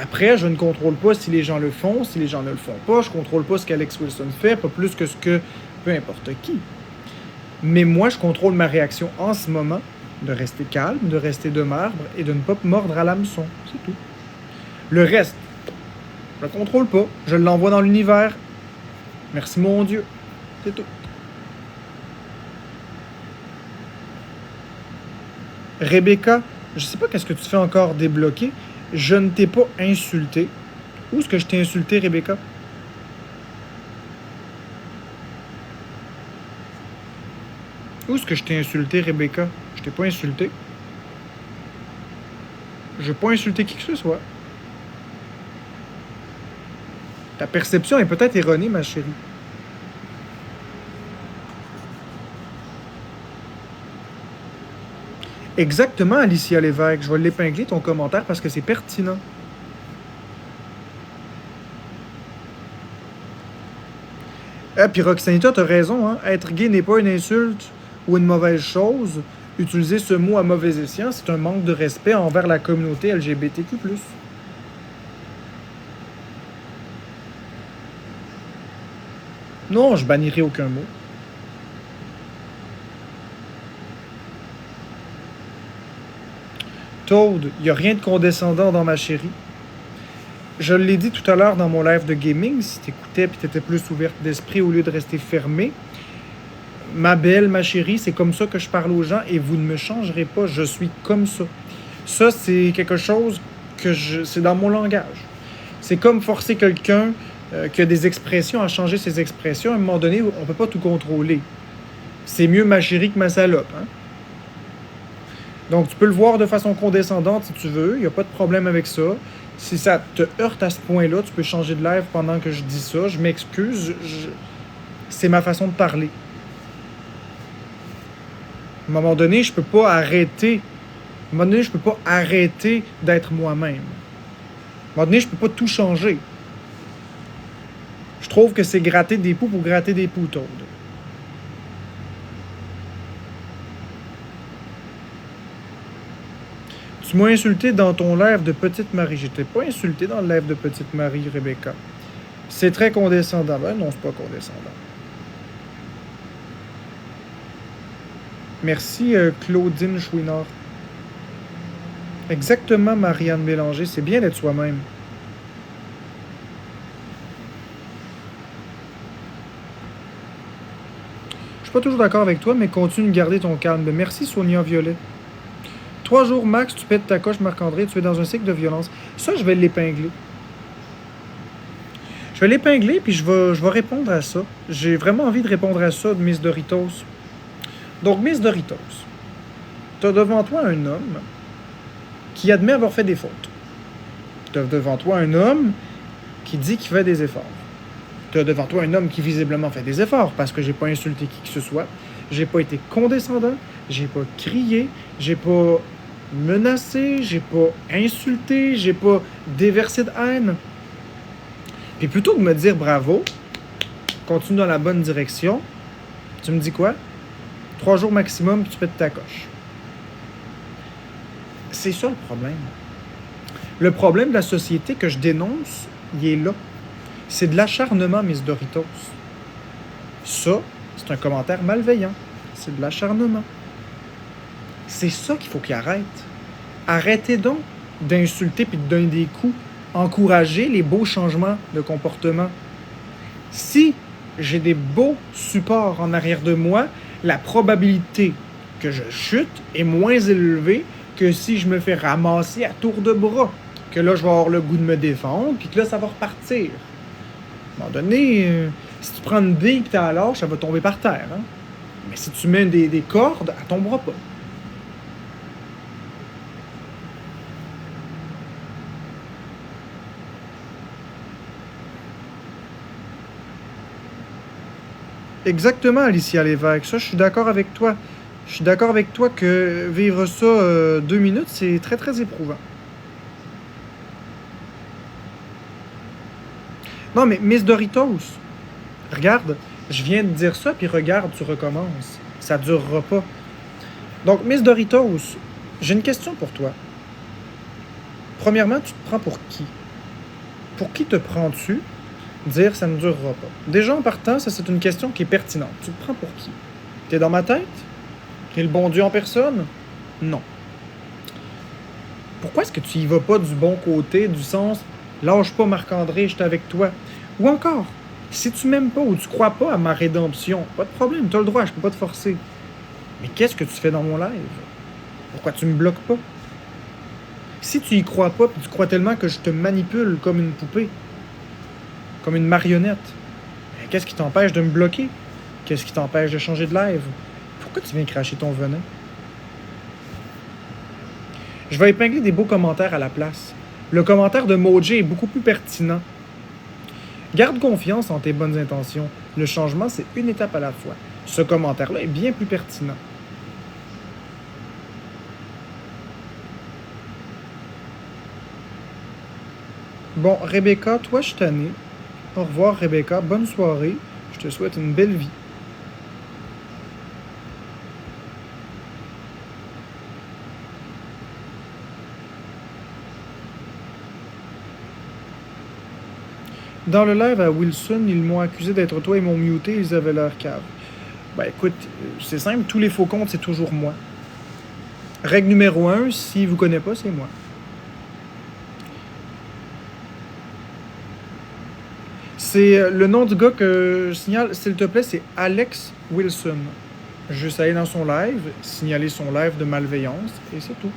Après, je ne contrôle pas si les gens le font, si les gens ne le font pas. Je ne contrôle pas ce qu'Alex Wilson fait, pas plus que ce que peu importe qui. Mais moi, je contrôle ma réaction en ce moment, de rester calme, de rester de marbre et de ne pas mordre à l'hameçon. C'est tout. Le reste, je ne le contrôle pas. Je l'envoie dans l'univers. Merci mon Dieu. C'est tout. Rebecca, je sais pas qu'est-ce que tu fais encore débloqué. Je ne t'ai pas insulté. Où est-ce que je t'ai insulté, Rebecca? Où est-ce que je t'ai insulté, Rebecca? Je t'ai pas insulté. Je n'ai pas insulté qui que ce soit. Ta perception est peut-être erronée, ma chérie. Exactement, Alicia Lévesque. Je vais l'épingler ton commentaire parce que c'est pertinent. Ah, puis Roxanita, t'as raison, hein? Être gay n'est pas une insulte ou une mauvaise chose. Utiliser ce mot à mauvais escient, c'est un manque de respect envers la communauté LGBTQ+. Non, je bannirai aucun mot. Toad, il n'y a rien de condescendant dans ma chérie. Je l'ai dit tout à l'heure dans mon live de gaming, si t'écoutais puis t'étais plus ouverte d'esprit au lieu de rester fermée. Ma belle, ma chérie, c'est comme ça que je parle aux gens et vous ne me changerez pas, je suis comme ça. Ça, c'est quelque chose c'est dans mon langage. C'est comme forcer quelqu'un qui a des expressions à changer ses expressions. À un moment donné, on ne peut pas tout contrôler. C'est mieux ma chérie que ma salope, hein? Donc, tu peux le voir de façon condescendante si tu veux, il n'y a pas de problème avec ça. Si ça te heurte à ce point-là, tu peux changer de live pendant que je dis ça. Je m'excuse, c'est ma façon de parler. À un moment donné, je peux pas arrêter. À un moment donné, je peux pas arrêter d'être moi-même. À un moment donné, je peux pas tout changer. Je trouve que c'est gratter des poux pour gratter des poux, Toad. Tu m'as insulté dans ton live de Petite Marie. Je t'ai pas insulté dans le live de Petite Marie, Rebecca. C'est très condescendant. Ben non, c'est pas condescendant. Merci, Claudine Chouinard. Exactement, Marianne Bélanger. C'est bien d'être soi-même. Je suis pas toujours d'accord avec toi, mais continue de garder ton calme. Merci, Sonia Violet. 3 jours max, tu pètes ta coche, Marc-André, tu es dans un cycle de violence. Ça, je vais l'épingler. Je vais l'épingler, puis je vais répondre à ça. J'ai vraiment envie de répondre à ça de Miss Doritos. Donc, Miss Doritos, tu as devant toi un homme qui admet avoir fait des fautes. Tu as devant toi un homme qui dit qu'il fait des efforts. Tu as devant toi un homme qui visiblement fait des efforts parce que j'ai pas insulté qui que ce soit. J'ai pas été condescendant, j'ai pas crié, j'ai pas menacé, j'ai pas insulté, j'ai pas déversé de haine. Puis plutôt que de me dire bravo, continue dans la bonne direction, tu me dis quoi? 3 jours maximum, puis tu pètes ta coche. C'est ça le problème. Le problème de la société que je dénonce, il est là. C'est de l'acharnement, Miss Doritos. Ça, c'est un commentaire malveillant. C'est de l'acharnement. C'est ça qu'il faut qu'il arrête. Arrêtez donc d'insulter puis de donner des coups. Encouragez les beaux changements de comportement. Si j'ai des beaux supports en arrière de moi, la probabilité que je chute est moins élevée que si je me fais ramasser à tour de bras. Que là, je vais avoir le goût de me défendre, puis que là, ça va repartir. À un moment donné, si tu prends une bille et tu la lâches, ça va tomber par terre. Hein? Mais si tu mets des cordes, elle ne tombera pas. Exactement, Alicia Lévesque. Ça, je suis d'accord avec toi. Je suis d'accord avec toi que vivre ça 2 minutes, c'est très très éprouvant. Non, mais Miss Doritos, regarde, je viens de dire ça, puis regarde, tu recommences. Ça durera pas. Donc, Miss Doritos, j'ai une question pour toi. Premièrement, tu te prends pour qui? Pour qui te prends-tu? Dire ça ne durera pas. Déjà en partant, ça c'est une question qui est pertinente. Tu te prends pour qui? T'es dans ma tête? T'es le bon Dieu en personne? Non. Pourquoi est-ce que tu y vas pas du bon côté, du sens lâche pas Marc-André, je suis avec toi? Ou encore, si tu m'aimes pas ou tu crois pas à ma rédemption, pas de problème, tu as le droit, je peux pas te forcer. Mais qu'est-ce que tu fais dans mon live? Pourquoi tu me bloques pas? Si tu y crois pas, puis tu crois tellement que je te manipule comme une poupée, comme une marionnette, ben, qu'est-ce qui t'empêche de me bloquer? Qu'est-ce qui t'empêche de changer de live? Pourquoi tu viens cracher ton venin? Je vais épingler des beaux commentaires à la place. Le commentaire de Moji est beaucoup plus pertinent. Garde confiance en tes bonnes intentions. Le changement, c'est une étape à la fois. Ce commentaire-là est bien plus pertinent. Bon, Rebecca, toi, je suis tannée. Au revoir, Rebecca. Bonne soirée. Je te souhaite une belle vie. Dans le live à Wilson, ils m'ont accusé d'être toi et m'ont muté, ils avaient leur cave. Ben écoute, c'est simple, tous les faux comptes, c'est toujours moi. Règle numéro 1, si vous ne connaissez pas, c'est moi. C'est le nom du gars que je signale, s'il te plaît, c'est Alex Wilson. Juste aller dans son live, signaler son live de malveillance, et c'est tout.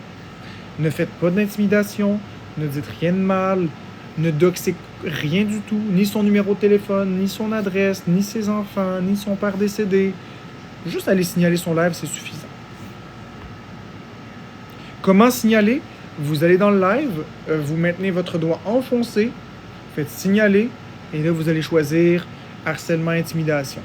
Ne faites pas d'intimidation, ne dites rien de mal, ne doxez rien du tout, ni son numéro de téléphone, ni son adresse, ni ses enfants, ni son père décédé. Juste aller signaler son live, c'est suffisant. Comment signaler? Vous allez dans le live, vous maintenez votre doigt enfoncé, faites signaler, et là, vous allez choisir harcèlement, intimidation.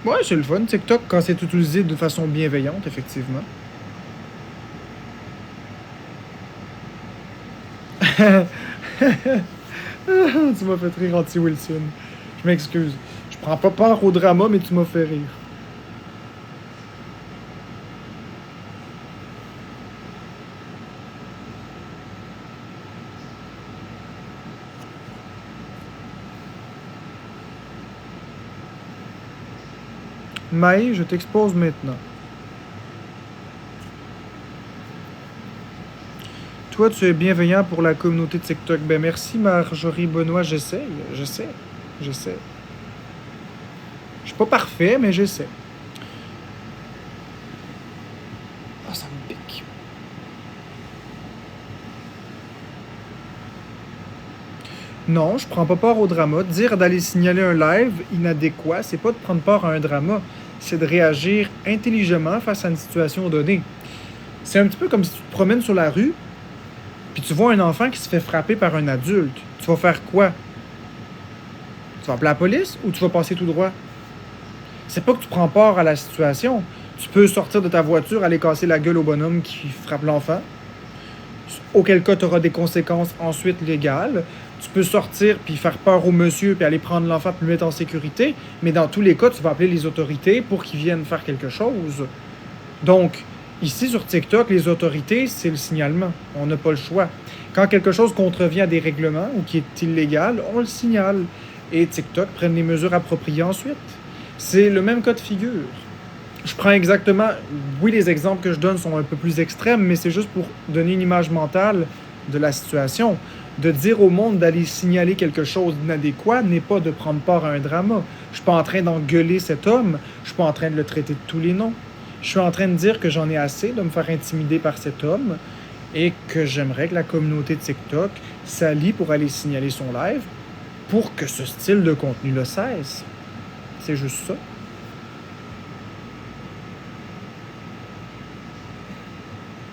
Ouais, c'est le fun. TikTok, quand c'est utilisé de façon bienveillante, effectivement. Tu m'as fait rire anti-Wilson. Je m'excuse. Je prends pas part au drama, mais tu m'as fait rire. Maï, je t'expose maintenant. Toi, tu es bienveillant pour la communauté de TikTok. Ben merci, Marjorie Benoît. J'essaie. Je suis pas parfait, mais j'essaie. Ah, ça me pique. Non, je prends pas part au drama. Dire d'aller signaler un live inadéquat, c'est pas de prendre part à un drama. C'est de réagir intelligemment face à une situation donnée. C'est un petit peu comme si tu te promènes sur la rue, puis tu vois un enfant qui se fait frapper par un adulte. Tu vas faire quoi? Tu vas appeler la police ou tu vas passer tout droit? C'est pas que tu prends part à la situation. Tu peux sortir de ta voiture, aller casser la gueule au bonhomme qui frappe l'enfant, auquel cas tu auras des conséquences ensuite légales. Tu peux sortir puis faire peur au monsieur puis aller prendre l'enfant puis le mettre en sécurité, mais dans tous les cas, tu vas appeler les autorités pour qu'ils viennent faire quelque chose. Donc, ici sur TikTok, les autorités, c'est le signalement. On n'a pas le choix. Quand quelque chose contrevient à des règlements ou qui est illégal, on le signale. Et TikTok prenne les mesures appropriées ensuite. C'est le même cas de figure. Je prends exactement... Oui, les exemples que je donne sont un peu plus extrêmes, mais c'est juste pour donner une image mentale de la situation. De dire au monde d'aller signaler quelque chose d'inadéquat n'est pas de prendre part à un drama. Je suis pas en train d'engueuler cet homme, je suis pas en train de le traiter de tous les noms. Je suis en train de dire que j'en ai assez de me faire intimider par cet homme et que j'aimerais que la communauté de TikTok s'allie pour aller signaler son live pour que ce style de contenu-là cesse. C'est juste ça.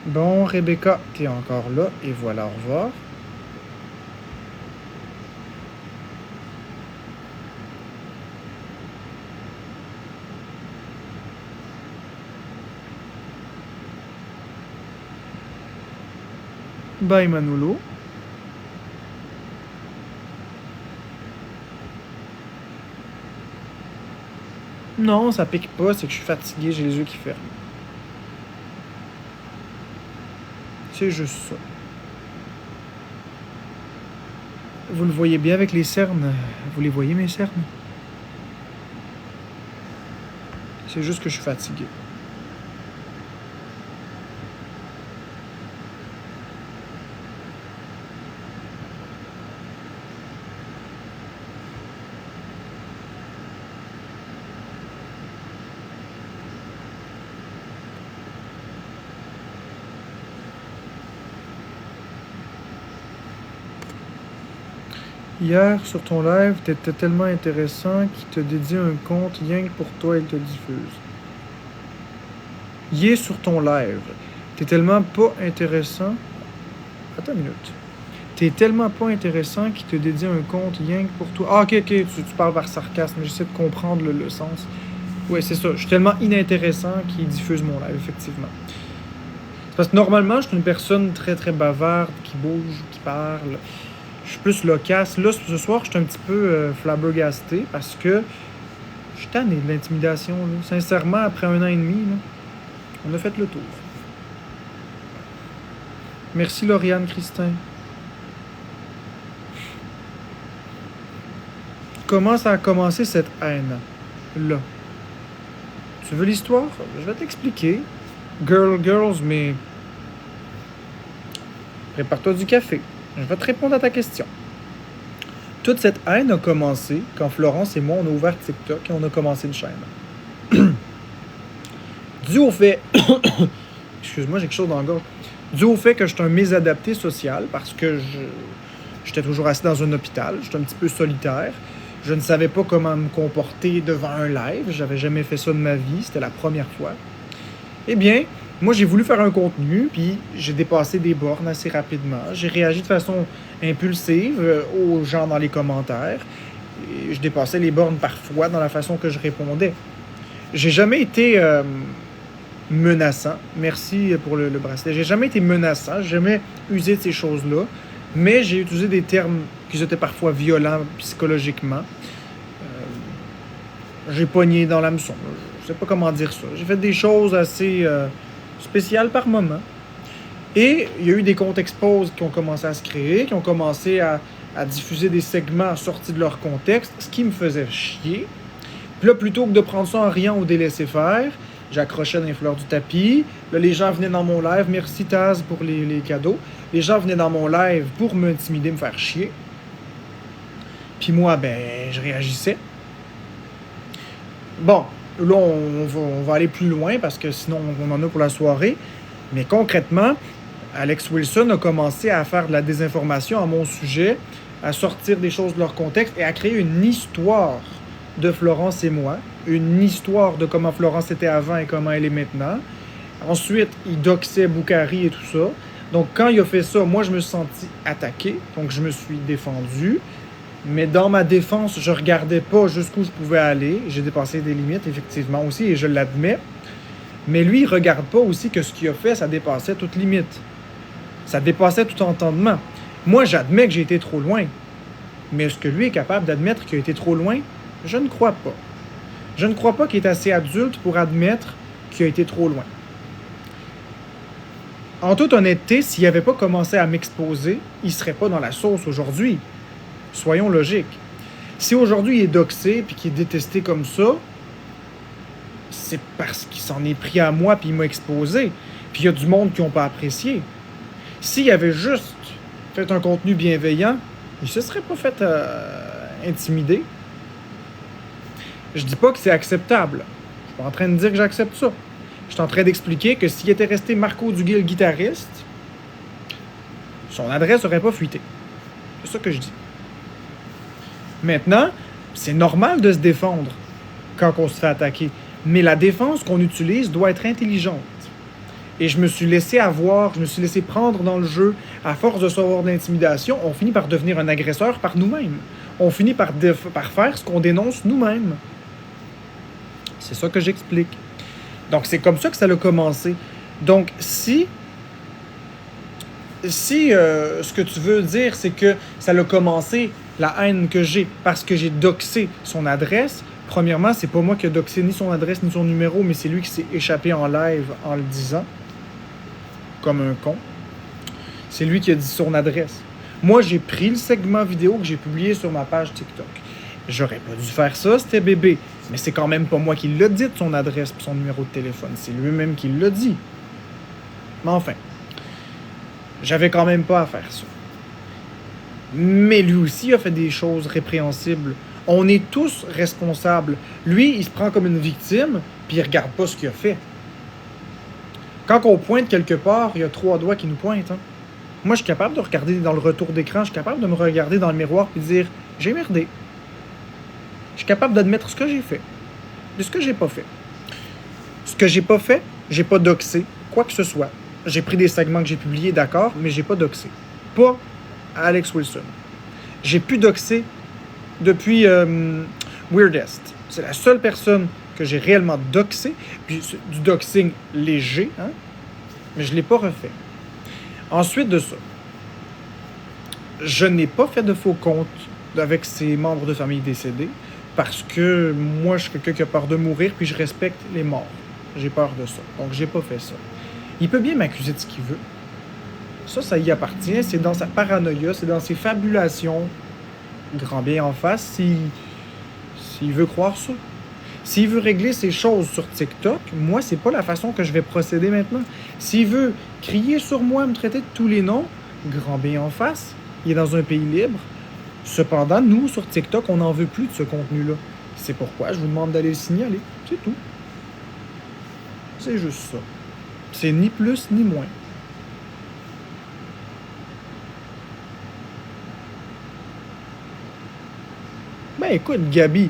Bon, Rebecca, t'es encore là, et voilà, au revoir. Bye, Manolo. Non, ça pique pas, c'est que je suis fatigué, j'ai les yeux qui ferment. C'est juste ça. Vous le voyez bien avec les cernes. Vous les voyez, mes cernes? C'est juste que je suis fatigué. Hier, sur ton live, t'étais tellement intéressant qu'il te dédie un compte rien que pour toi, il te diffuse. Hier, sur ton live, t'es tellement pas intéressant... Attends une minute. T'es tellement pas intéressant qu'il te dédie un compte rien que pour toi. Ah, ok, tu parles par sarcasme, j'essaie de comprendre le sens. Oui, c'est ça. Je suis tellement inintéressant qu'il diffuse mon live, effectivement. C'est parce que normalement, je suis une personne très, très bavarde, qui bouge, qui parle... Je suis plus loquace. Là, ce soir, je suis un petit peu flabbergasté parce que je suis tanné de l'intimidation. Là. Sincèrement, après 1 an et demi, là, on a fait le tour. Merci, Lauriane Christin. Comment ça a commencé, cette haine-là? Tu veux l'histoire? Je vais t'expliquer. Girls, mais... Prépare-toi du café. Je vais te répondre à ta question. Toute cette haine a commencé quand Florence et moi, on a ouvert TikTok et on a commencé une chaîne. Dû au fait... Excuse-moi, j'ai quelque chose dans la gorge. Dû au fait que je suis un mésadapté social parce que j'étais toujours assis dans un hôpital, j'étais un petit peu solitaire. Je ne savais pas comment me comporter devant un live. J'avais jamais fait ça de ma vie. C'était la première fois. Eh bien... Moi, j'ai voulu faire un contenu, puis j'ai dépassé des bornes assez rapidement. J'ai réagi de façon impulsive aux gens dans les commentaires. Et je dépassais les bornes parfois dans la façon que je répondais. J'ai jamais été menaçant. Merci pour le bracelet. J'ai jamais été menaçant. J'ai jamais usé de ces choses-là. Mais j'ai utilisé des termes qui étaient parfois violents psychologiquement. J'ai pogné dans l'hameçon. Je sais pas comment dire ça. J'ai fait des choses assez... spécial par moment. Et il y a eu des comptes expose qui ont commencé à se créer, qui ont commencé à diffuser des segments sortis de leur contexte, ce qui me faisait chier. Puis là, plutôt que de prendre ça en riant ou de les laisser faire, j'accrochais dans les fleurs du tapis. Là, les gens venaient dans mon live. Merci Taz pour les cadeaux. Les gens venaient dans mon live pour m'intimider, me faire chier. Puis moi, je réagissais. Bon, là, on va aller plus loin parce que sinon, on en a pour la soirée. Mais concrètement, Alex Wilson a commencé à faire de la désinformation à mon sujet, à sortir des choses de leur contexte et à créer une histoire de Florence et moi, une histoire de comment Florence était avant et comment elle est maintenant. Ensuite, il doxait Boukari et tout ça. Donc, quand il a fait ça, moi, je me suis senti attaqué. Donc, je me suis défendu. Mais dans ma défense, je regardais pas jusqu'où je pouvais aller. J'ai dépassé des limites, effectivement, aussi, et je l'admets. Mais lui, il regarde pas aussi que ce qu'il a fait, ça dépassait toute limite. Ça dépassait tout entendement. Moi, j'admets que j'ai été trop loin. Mais est-ce que lui est capable d'admettre qu'il a été trop loin? Je ne crois pas. Je ne crois pas qu'il est assez adulte pour admettre qu'il a été trop loin. En toute honnêteté, s'il n'avait pas commencé à m'exposer, il ne serait pas dans la sauce aujourd'hui. Soyons logiques. Si aujourd'hui il est doxé et qu'il est détesté comme ça, c'est parce qu'il s'en est pris à moi puis il m'a exposé. Puis il y a du monde qui n'ont pas apprécié. S'il avait juste fait un contenu bienveillant, il se serait pas fait intimider. Je dis pas que c'est acceptable. Je suis pas en train de dire que j'accepte ça. Je suis en train d'expliquer que s'il était resté Marco Duguay, le guitariste, son adresse n'aurait pas fuité. C'est ça que je dis. Maintenant, c'est normal de se défendre quand on se fait attaquer. Mais la défense qu'on utilise doit être intelligente. Et je me suis laissé prendre dans le jeu. À force de recevoir de l'intimidation, on finit par devenir un agresseur par nous-mêmes. On finit par faire ce qu'on dénonce nous-mêmes. C'est ça que j'explique. Donc, c'est comme ça que ça a commencé. Donc, si ce que tu veux dire, c'est que ça a commencé, la haine que j'ai, parce que j'ai doxé son adresse, premièrement, c'est pas moi qui ai doxé ni son adresse ni son numéro, mais c'est lui qui s'est échappé en live en le disant, comme un con. C'est lui qui a dit son adresse. Moi, j'ai pris le segment vidéo que j'ai publié sur ma page TikTok. J'aurais pas dû faire ça, c'était bébé. Mais c'est quand même pas moi qui l'a dit de son adresse et son numéro de téléphone. C'est lui-même qui l'a dit. Mais enfin, j'avais quand même pas à faire ça. Mais lui aussi a fait des choses répréhensibles. On est tous responsables. Lui, il se prend comme une victime, puis il regarde pas ce qu'il a fait. Quand on pointe quelque part, il y a 3 doigts qui nous pointent. Hein. Moi, je suis capable de regarder dans le retour d'écran, je suis capable de me regarder dans le miroir et dire « J'ai merdé ». Je suis capable d'admettre ce que j'ai fait, de ce que j'ai pas fait. Ce que j'ai pas fait, j'ai pas doxé, quoi que ce soit. J'ai pris des segments que j'ai publiés, d'accord, mais j'ai pas doxé. Pas à Alex Wilson. J'ai pu doxer depuis Weirdest. C'est la seule personne que j'ai réellement doxé, puis du doxing léger, hein, mais je l'ai pas refait. Ensuite de ça, je n'ai pas fait de faux compte avec ses membres de famille décédés parce que moi, je suis quelqu'un qui a peur de mourir puis je respecte les morts. J'ai peur de ça. Donc, j'ai pas fait ça. Il peut bien m'accuser de ce qu'il veut. Ça y appartient. C'est dans sa paranoïa, c'est dans ses fabulations. Grand bien en face s'il veut croire ça. S'il veut régler ses choses sur TikTok, moi, c'est pas la façon que je vais procéder maintenant. S'il veut crier sur moi, me traiter de tous les noms, grand bien en face, il est dans un pays libre. Cependant, nous, sur TikTok, on n'en veut plus de ce contenu-là. C'est pourquoi je vous demande d'aller le signaler. C'est tout. C'est juste ça. C'est ni plus ni moins. Ben écoute, Gabi,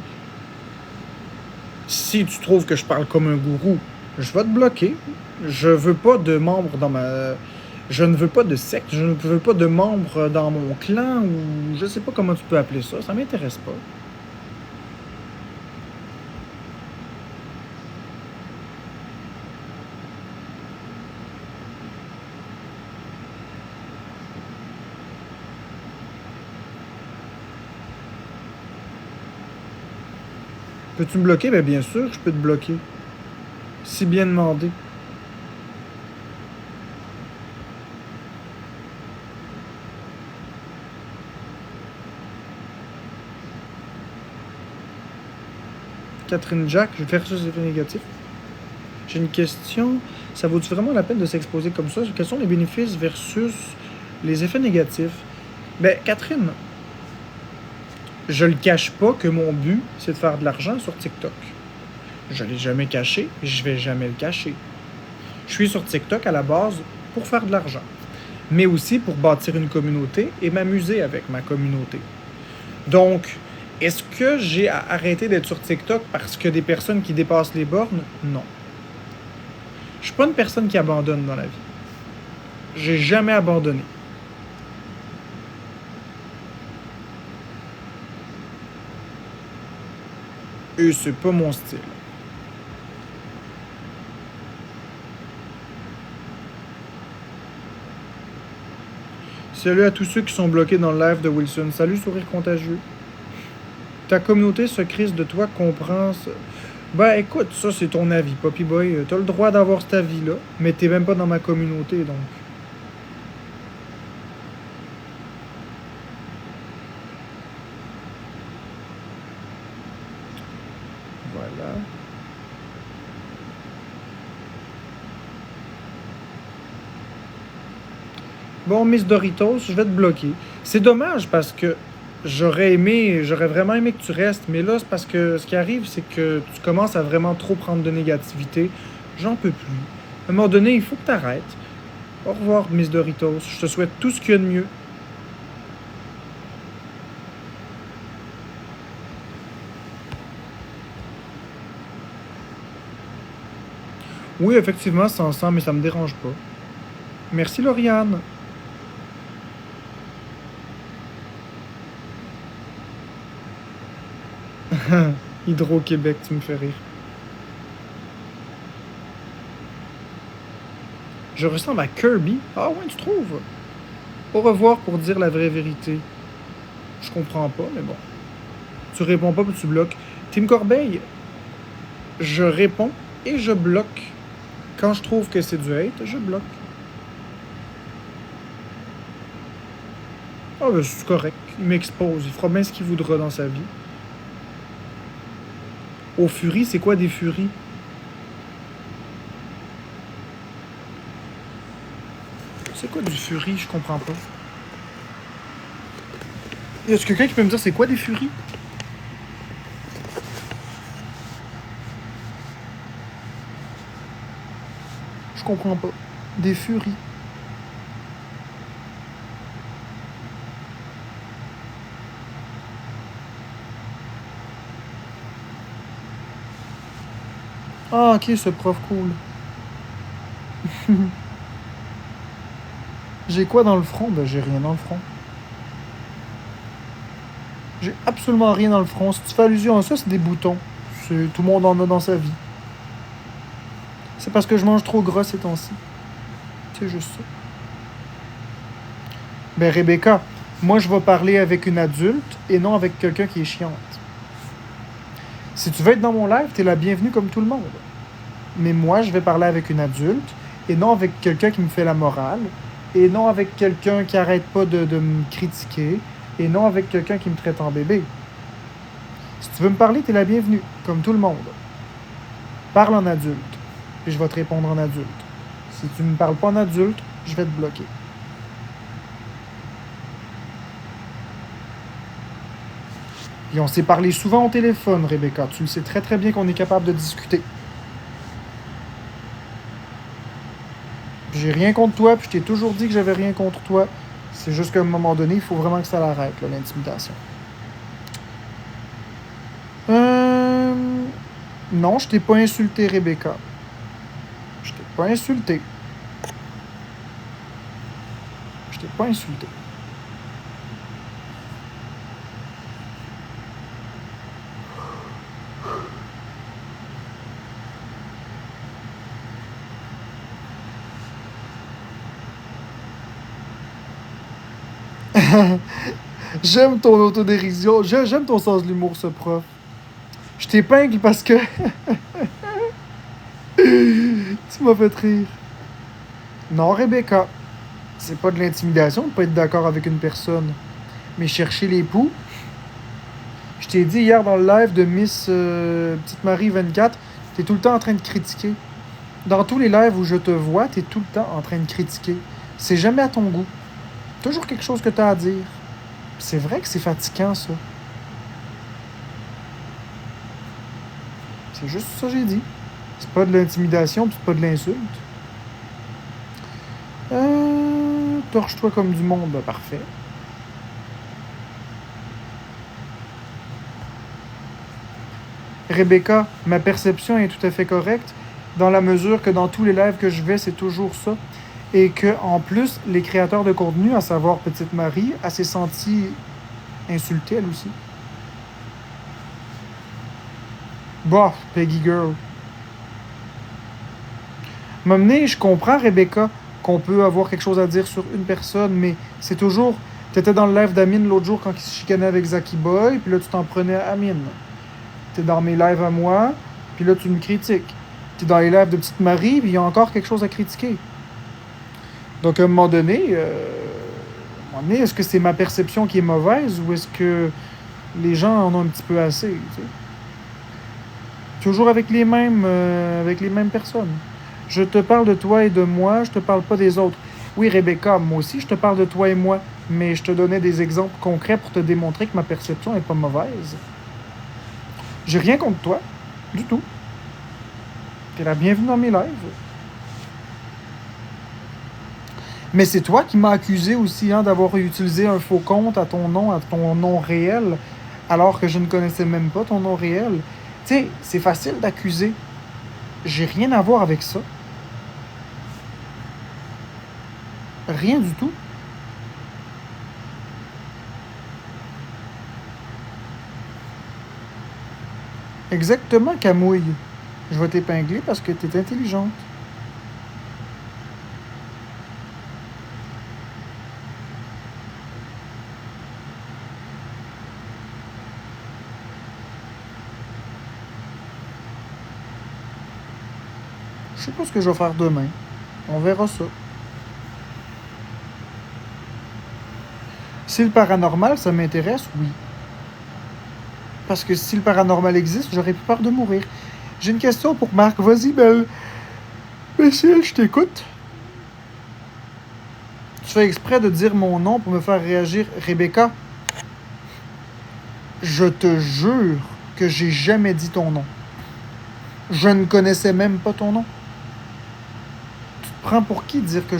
si tu trouves que je parle comme un gourou, je vais te bloquer. Je veux pas de membres dans ma... Je ne veux pas de secte, je ne veux pas de membres dans mon clan, ou je sais pas comment tu peux appeler ça, ça m'intéresse pas. Peux-tu me bloquer? Ben bien sûr, je peux te bloquer. Si bien demandé. Catherine Jack, je vais faire ça, c'est effets négatifs. J'ai une question. Ça vaut-tu vraiment la peine de s'exposer comme ça? Quels sont les bénéfices versus les effets négatifs? Ben, Catherine, je le cache pas que mon but, c'est de faire de l'argent sur TikTok. Je l'ai jamais caché, je vais jamais le cacher. Je suis sur TikTok à la base pour faire de l'argent, mais aussi pour bâtir une communauté et m'amuser avec ma communauté. Donc, est-ce que j'ai arrêté d'être sur TikTok parce que des personnes qui dépassent les bornes? Non. Je suis pas une personne qui abandonne dans la vie. J'ai jamais abandonné. Et c'est pas mon style. Salut à tous ceux qui sont bloqués dans le live de Wilson. Salut, sourire contagieux. Ta communauté se crisse de toi, comprends ça. Ben écoute, ça c'est ton avis, Poppy Boy. T'as le droit d'avoir cet avis-là, mais t'es même pas dans ma communauté, donc. Voilà. Bon, Miss Doritos, je vais te bloquer. C'est dommage parce que j'aurais vraiment aimé que tu restes, mais là, c'est parce que ce qui arrive, c'est que tu commences à vraiment trop prendre de négativité. J'en peux plus. À un moment donné, il faut que tu arrêtes. Au revoir, Miss Doritos. Je te souhaite tout ce qu'il y a de mieux. Oui, effectivement, c'est ensemble, mais ça me dérange pas. Merci, Lauriane. Hydro-Québec, tu me fais rire. Je ressemble à Kirby. Ah ouais, tu trouves? Au revoir pour dire la vraie vérité. Je comprends pas, mais bon. Tu réponds pas, puis tu bloques. Tim Corbeil, je réponds et je bloque. Quand je trouve que c'est du hate, je bloque. Ah ben c'est correct. Il m'expose. Il fera bien ce qu'il voudra dans sa vie. Aux furies, c'est quoi des furies? C'est quoi du furie? Je comprends pas. Y a quelqu'un qui peut me dire c'est quoi des furies? Je comprends pas. Des furies. Ah, ok, ce prof cool. J'ai quoi dans le front? Ben, j'ai rien dans le front. J'ai absolument rien dans le front. Si tu fais allusion à ça, c'est des boutons. Tout le monde en a dans sa vie. C'est parce que je mange trop gras ces temps-ci. C'est juste ça. Ben, Rebecca, moi, je vais parler avec une adulte et non avec quelqu'un qui est chiante. Si tu veux être dans mon live, t'es la bienvenue comme tout le monde. Mais moi, je vais parler avec une adulte et non avec quelqu'un qui me fait la morale et non avec quelqu'un qui arrête pas de me critiquer et non avec quelqu'un qui me traite en bébé. Si tu veux me parler, t'es la bienvenue, comme tout le monde. Parle en adulte, puis je vais te répondre en adulte. Si tu me parles pas en adulte, je vais te bloquer. Et on s'est parlé souvent au téléphone, Rebecca. Tu le sais très très bien qu'on est capable de discuter. J'ai rien contre toi, puis je t'ai toujours dit que j'avais rien contre toi. C'est juste qu'à un moment donné, il faut vraiment que ça l'arrête, là, l'intimidation. Non, je t'ai pas insulté, Rebecca. Je t'ai pas insulté. Je t'ai pas insulté. J'aime ton autodérision. J'aime ton sens de l'humour, ce prof. Je t'épingle parce que tu m'as fait rire. Non, Rebecca. C'est pas de l'intimidation de pas être d'accord avec une personne. Mais chercher les poux. Je t'ai dit hier dans le live de Miss Petite Marie 24, t'es tout le temps en train de critiquer. Dans tous les lives où je te vois, t'es tout le temps en train de critiquer. C'est jamais à ton goût. Toujours quelque chose que t'as à dire. C'est vrai que c'est fatigant, ça. C'est juste ça que j'ai dit. C'est pas de l'intimidation, puis c'est pas de l'insulte. Torche-toi comme du monde, ben, parfait. Rebecca, ma perception est tout à fait correcte, dans la mesure que dans tous les lives que je vais, c'est toujours ça. Et que en plus, les créateurs de contenu, à savoir Petite Marie, elle s'est sentie insultée, elle aussi. Bah, Peggy Girl. M'amener, je comprends, Rebecca, qu'on peut avoir quelque chose à dire sur une personne, mais c'est toujours... T'étais dans le live d'Amine l'autre jour quand il se chicanait avec Zaki Boy, puis là, tu t'en prenais à Amine. T'es dans mes lives à moi, puis là, tu me critiques. T'es dans les lives de Petite Marie, puis il y a encore quelque chose à critiquer. Donc, à un moment donné, est-ce que c'est ma perception qui est mauvaise ou est-ce que les gens en ont un petit peu assez, tu sais? Toujours avec les mêmes personnes. Je te parle de toi et de moi, je te parle pas des autres. Oui, Rebecca, moi aussi, je te parle de toi et moi, mais je te donnais des exemples concrets pour te démontrer que ma perception n'est pas mauvaise. J'ai rien contre toi, du tout. T'es la bienvenue dans mes lives. Mais c'est toi qui m'as accusé aussi d'avoir utilisé un faux compte à ton nom réel, alors que je ne connaissais même pas ton nom réel. Tu sais, c'est facile d'accuser. J'ai rien à voir avec ça. Rien du tout. Exactement, Camouille. Je vais t'épingler parce que t'es intelligente. Je sais pas ce que je vais faire demain. On verra ça. Si le paranormal, ça m'intéresse, oui. Parce que si le paranormal existe, j'aurais plus peur de mourir. J'ai une question pour Marc. Vas-y, belle. Cécile, je t'écoute. Tu fais exprès de dire mon nom pour me faire réagir. Rebecca, je te jure que j'ai jamais dit ton nom. Je ne connaissais même pas ton nom. Tu te prends pour qui dire que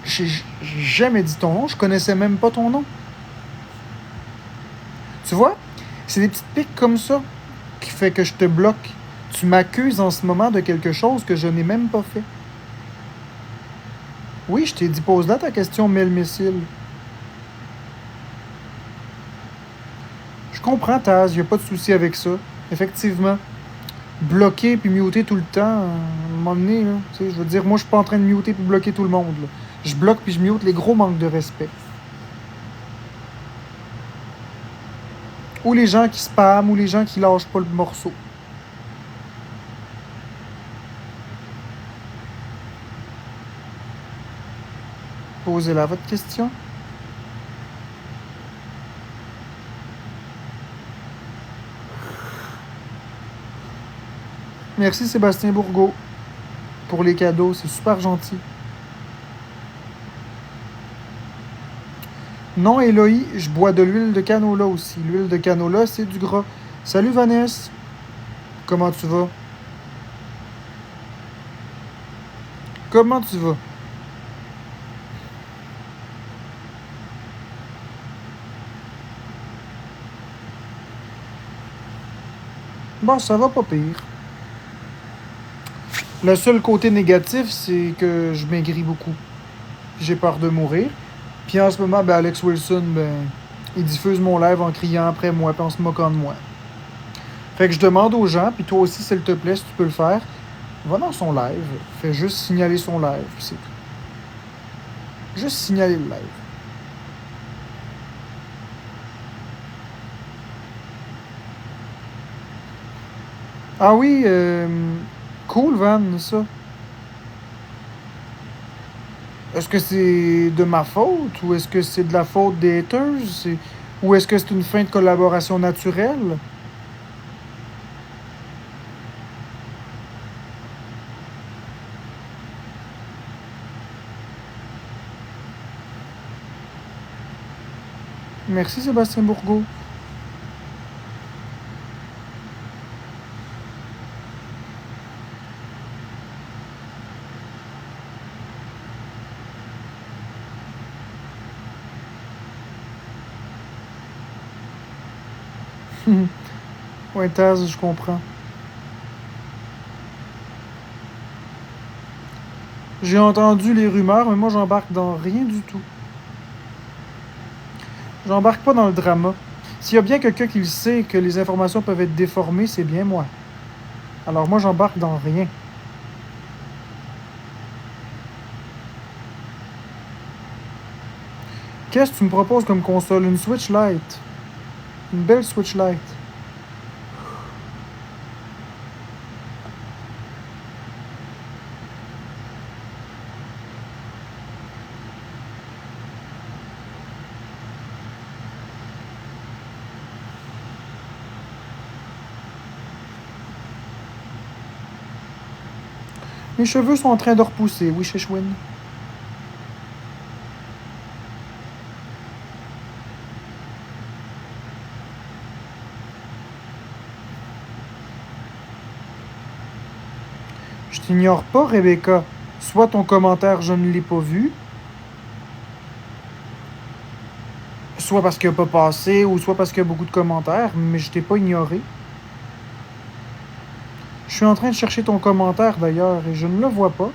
j'ai jamais dit ton nom, je connaissais même pas ton nom. Tu vois, c'est des petites piques comme ça qui fait que je te bloque. Tu m'accuses en ce moment de quelque chose que je n'ai même pas fait. Oui, je t'ai dit, pose là ta question, mets le missile. Je comprends, Taz, y a pas de souci avec ça. Effectivement. Bloquer puis muter tout le temps, à un moment donné, là, tu sais, je veux dire, moi, je suis pas en train de muter puis bloquer tout le monde, là. Je bloque puis je mute les gros manques de respect. Ou les gens qui spamment, ou les gens qui lâchent pas le morceau. Posez-la votre question. Merci Sébastien Bourgault pour les cadeaux, c'est super gentil. Non, Eloï, je bois de l'huile de canola aussi. L'huile de canola, c'est du gras. Salut Vanessa. Comment tu vas? Comment tu vas? Bon, ça va pas pire. Le seul côté négatif, c'est que je maigris beaucoup. J'ai peur de mourir. Puis en ce moment, ben Alex Wilson, ben, il diffuse mon live en criant après moi, puis en se moquant de moi. Fait que je demande aux gens, puis toi aussi, s'il te plaît, si tu peux le faire, va dans son live, fais juste signaler son live, puis c'est tout. Juste signaler le live. Ah oui, cool, Van, ça. Est-ce que c'est de ma faute ou est-ce que c'est de la faute des haters? Ou est-ce que c'est une fin de collaboration naturelle? Merci Sébastien Bourgault. Ouais, Taz, je comprends. J'ai entendu les rumeurs, mais moi j'embarque dans rien du tout. J'embarque pas dans le drama. S'il y a bien quelqu'un qui le sait que les informations peuvent être déformées, c'est bien moi. Alors moi j'embarque dans rien. Qu'est-ce que tu me proposes comme console? Une Switch Lite. Une belle Switch Lite. Mes cheveux sont en train de repousser, oui, Shishwin. Je t'ignore pas, Rebecca. Soit ton commentaire, je ne l'ai pas vu, soit parce qu'il n'a pas passé, ou soit parce qu'il y a beaucoup de commentaires, mais je t'ai pas ignoré. Je suis en train de chercher ton commentaire d'ailleurs, et je ne le vois pas.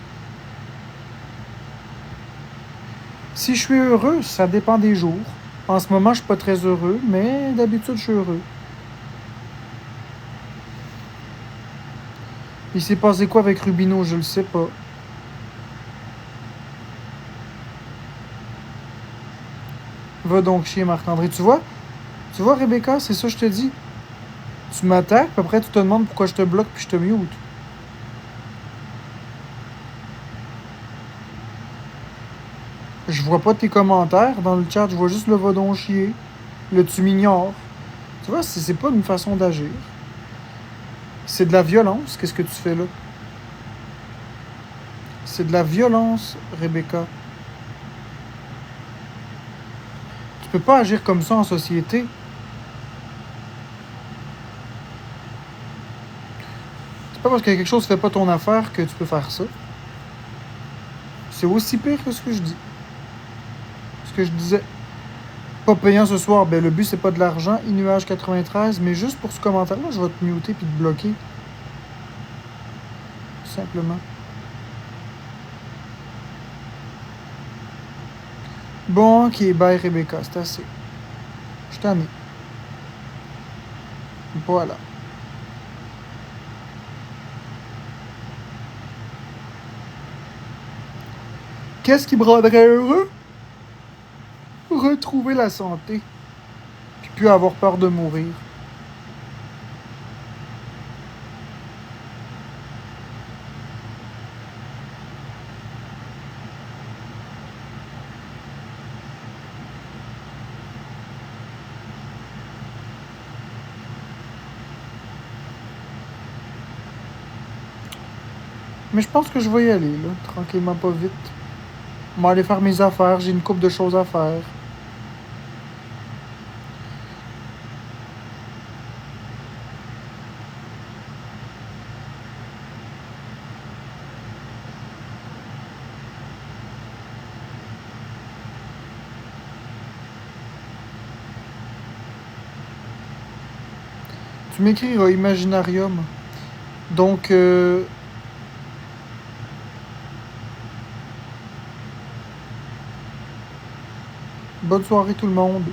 Si je suis heureux, ça dépend des jours. En ce moment, je suis pas très heureux, mais d'habitude, je suis heureux. Il s'est passé quoi avec Rubino, je le sais pas. Va donc chier, Marc-André. Tu vois, Rebecca, c'est ça que je te dis. Tu m'attaques, puis après tu te demandes pourquoi je te bloque puis je te mute. Je vois pas tes commentaires dans le chat, je vois juste le va donc chier. Là, tu m'ignores. Tu vois, c'est pas une façon d'agir. C'est de la violence, qu'est-ce que tu fais là? C'est de la violence, Rebecca. Tu peux pas agir comme ça en société. C'est pas parce que quelque chose fait pas ton affaire que tu peux faire ça. C'est aussi pire que ce que je dis. Ce que je disais. Pas payant ce soir, ben le but c'est pas de l'argent, Inuage 93, mais juste pour ce commentaire-là, je vais te muter puis te bloquer. Simplement. Bon, ok, bye Rebecca, c'est assez. Je t'en ai. Voilà. Qu'est-ce qui me rendrait heureux? Retrouver la santé. Puis plus avoir peur de mourir. Mais je pense que je vais y aller, là, tranquillement, pas vite. Je vais aller faire mes affaires, j'ai une couple de choses à faire. Tu m'écriras Imaginarium. Donc, bonne soirée tout le monde.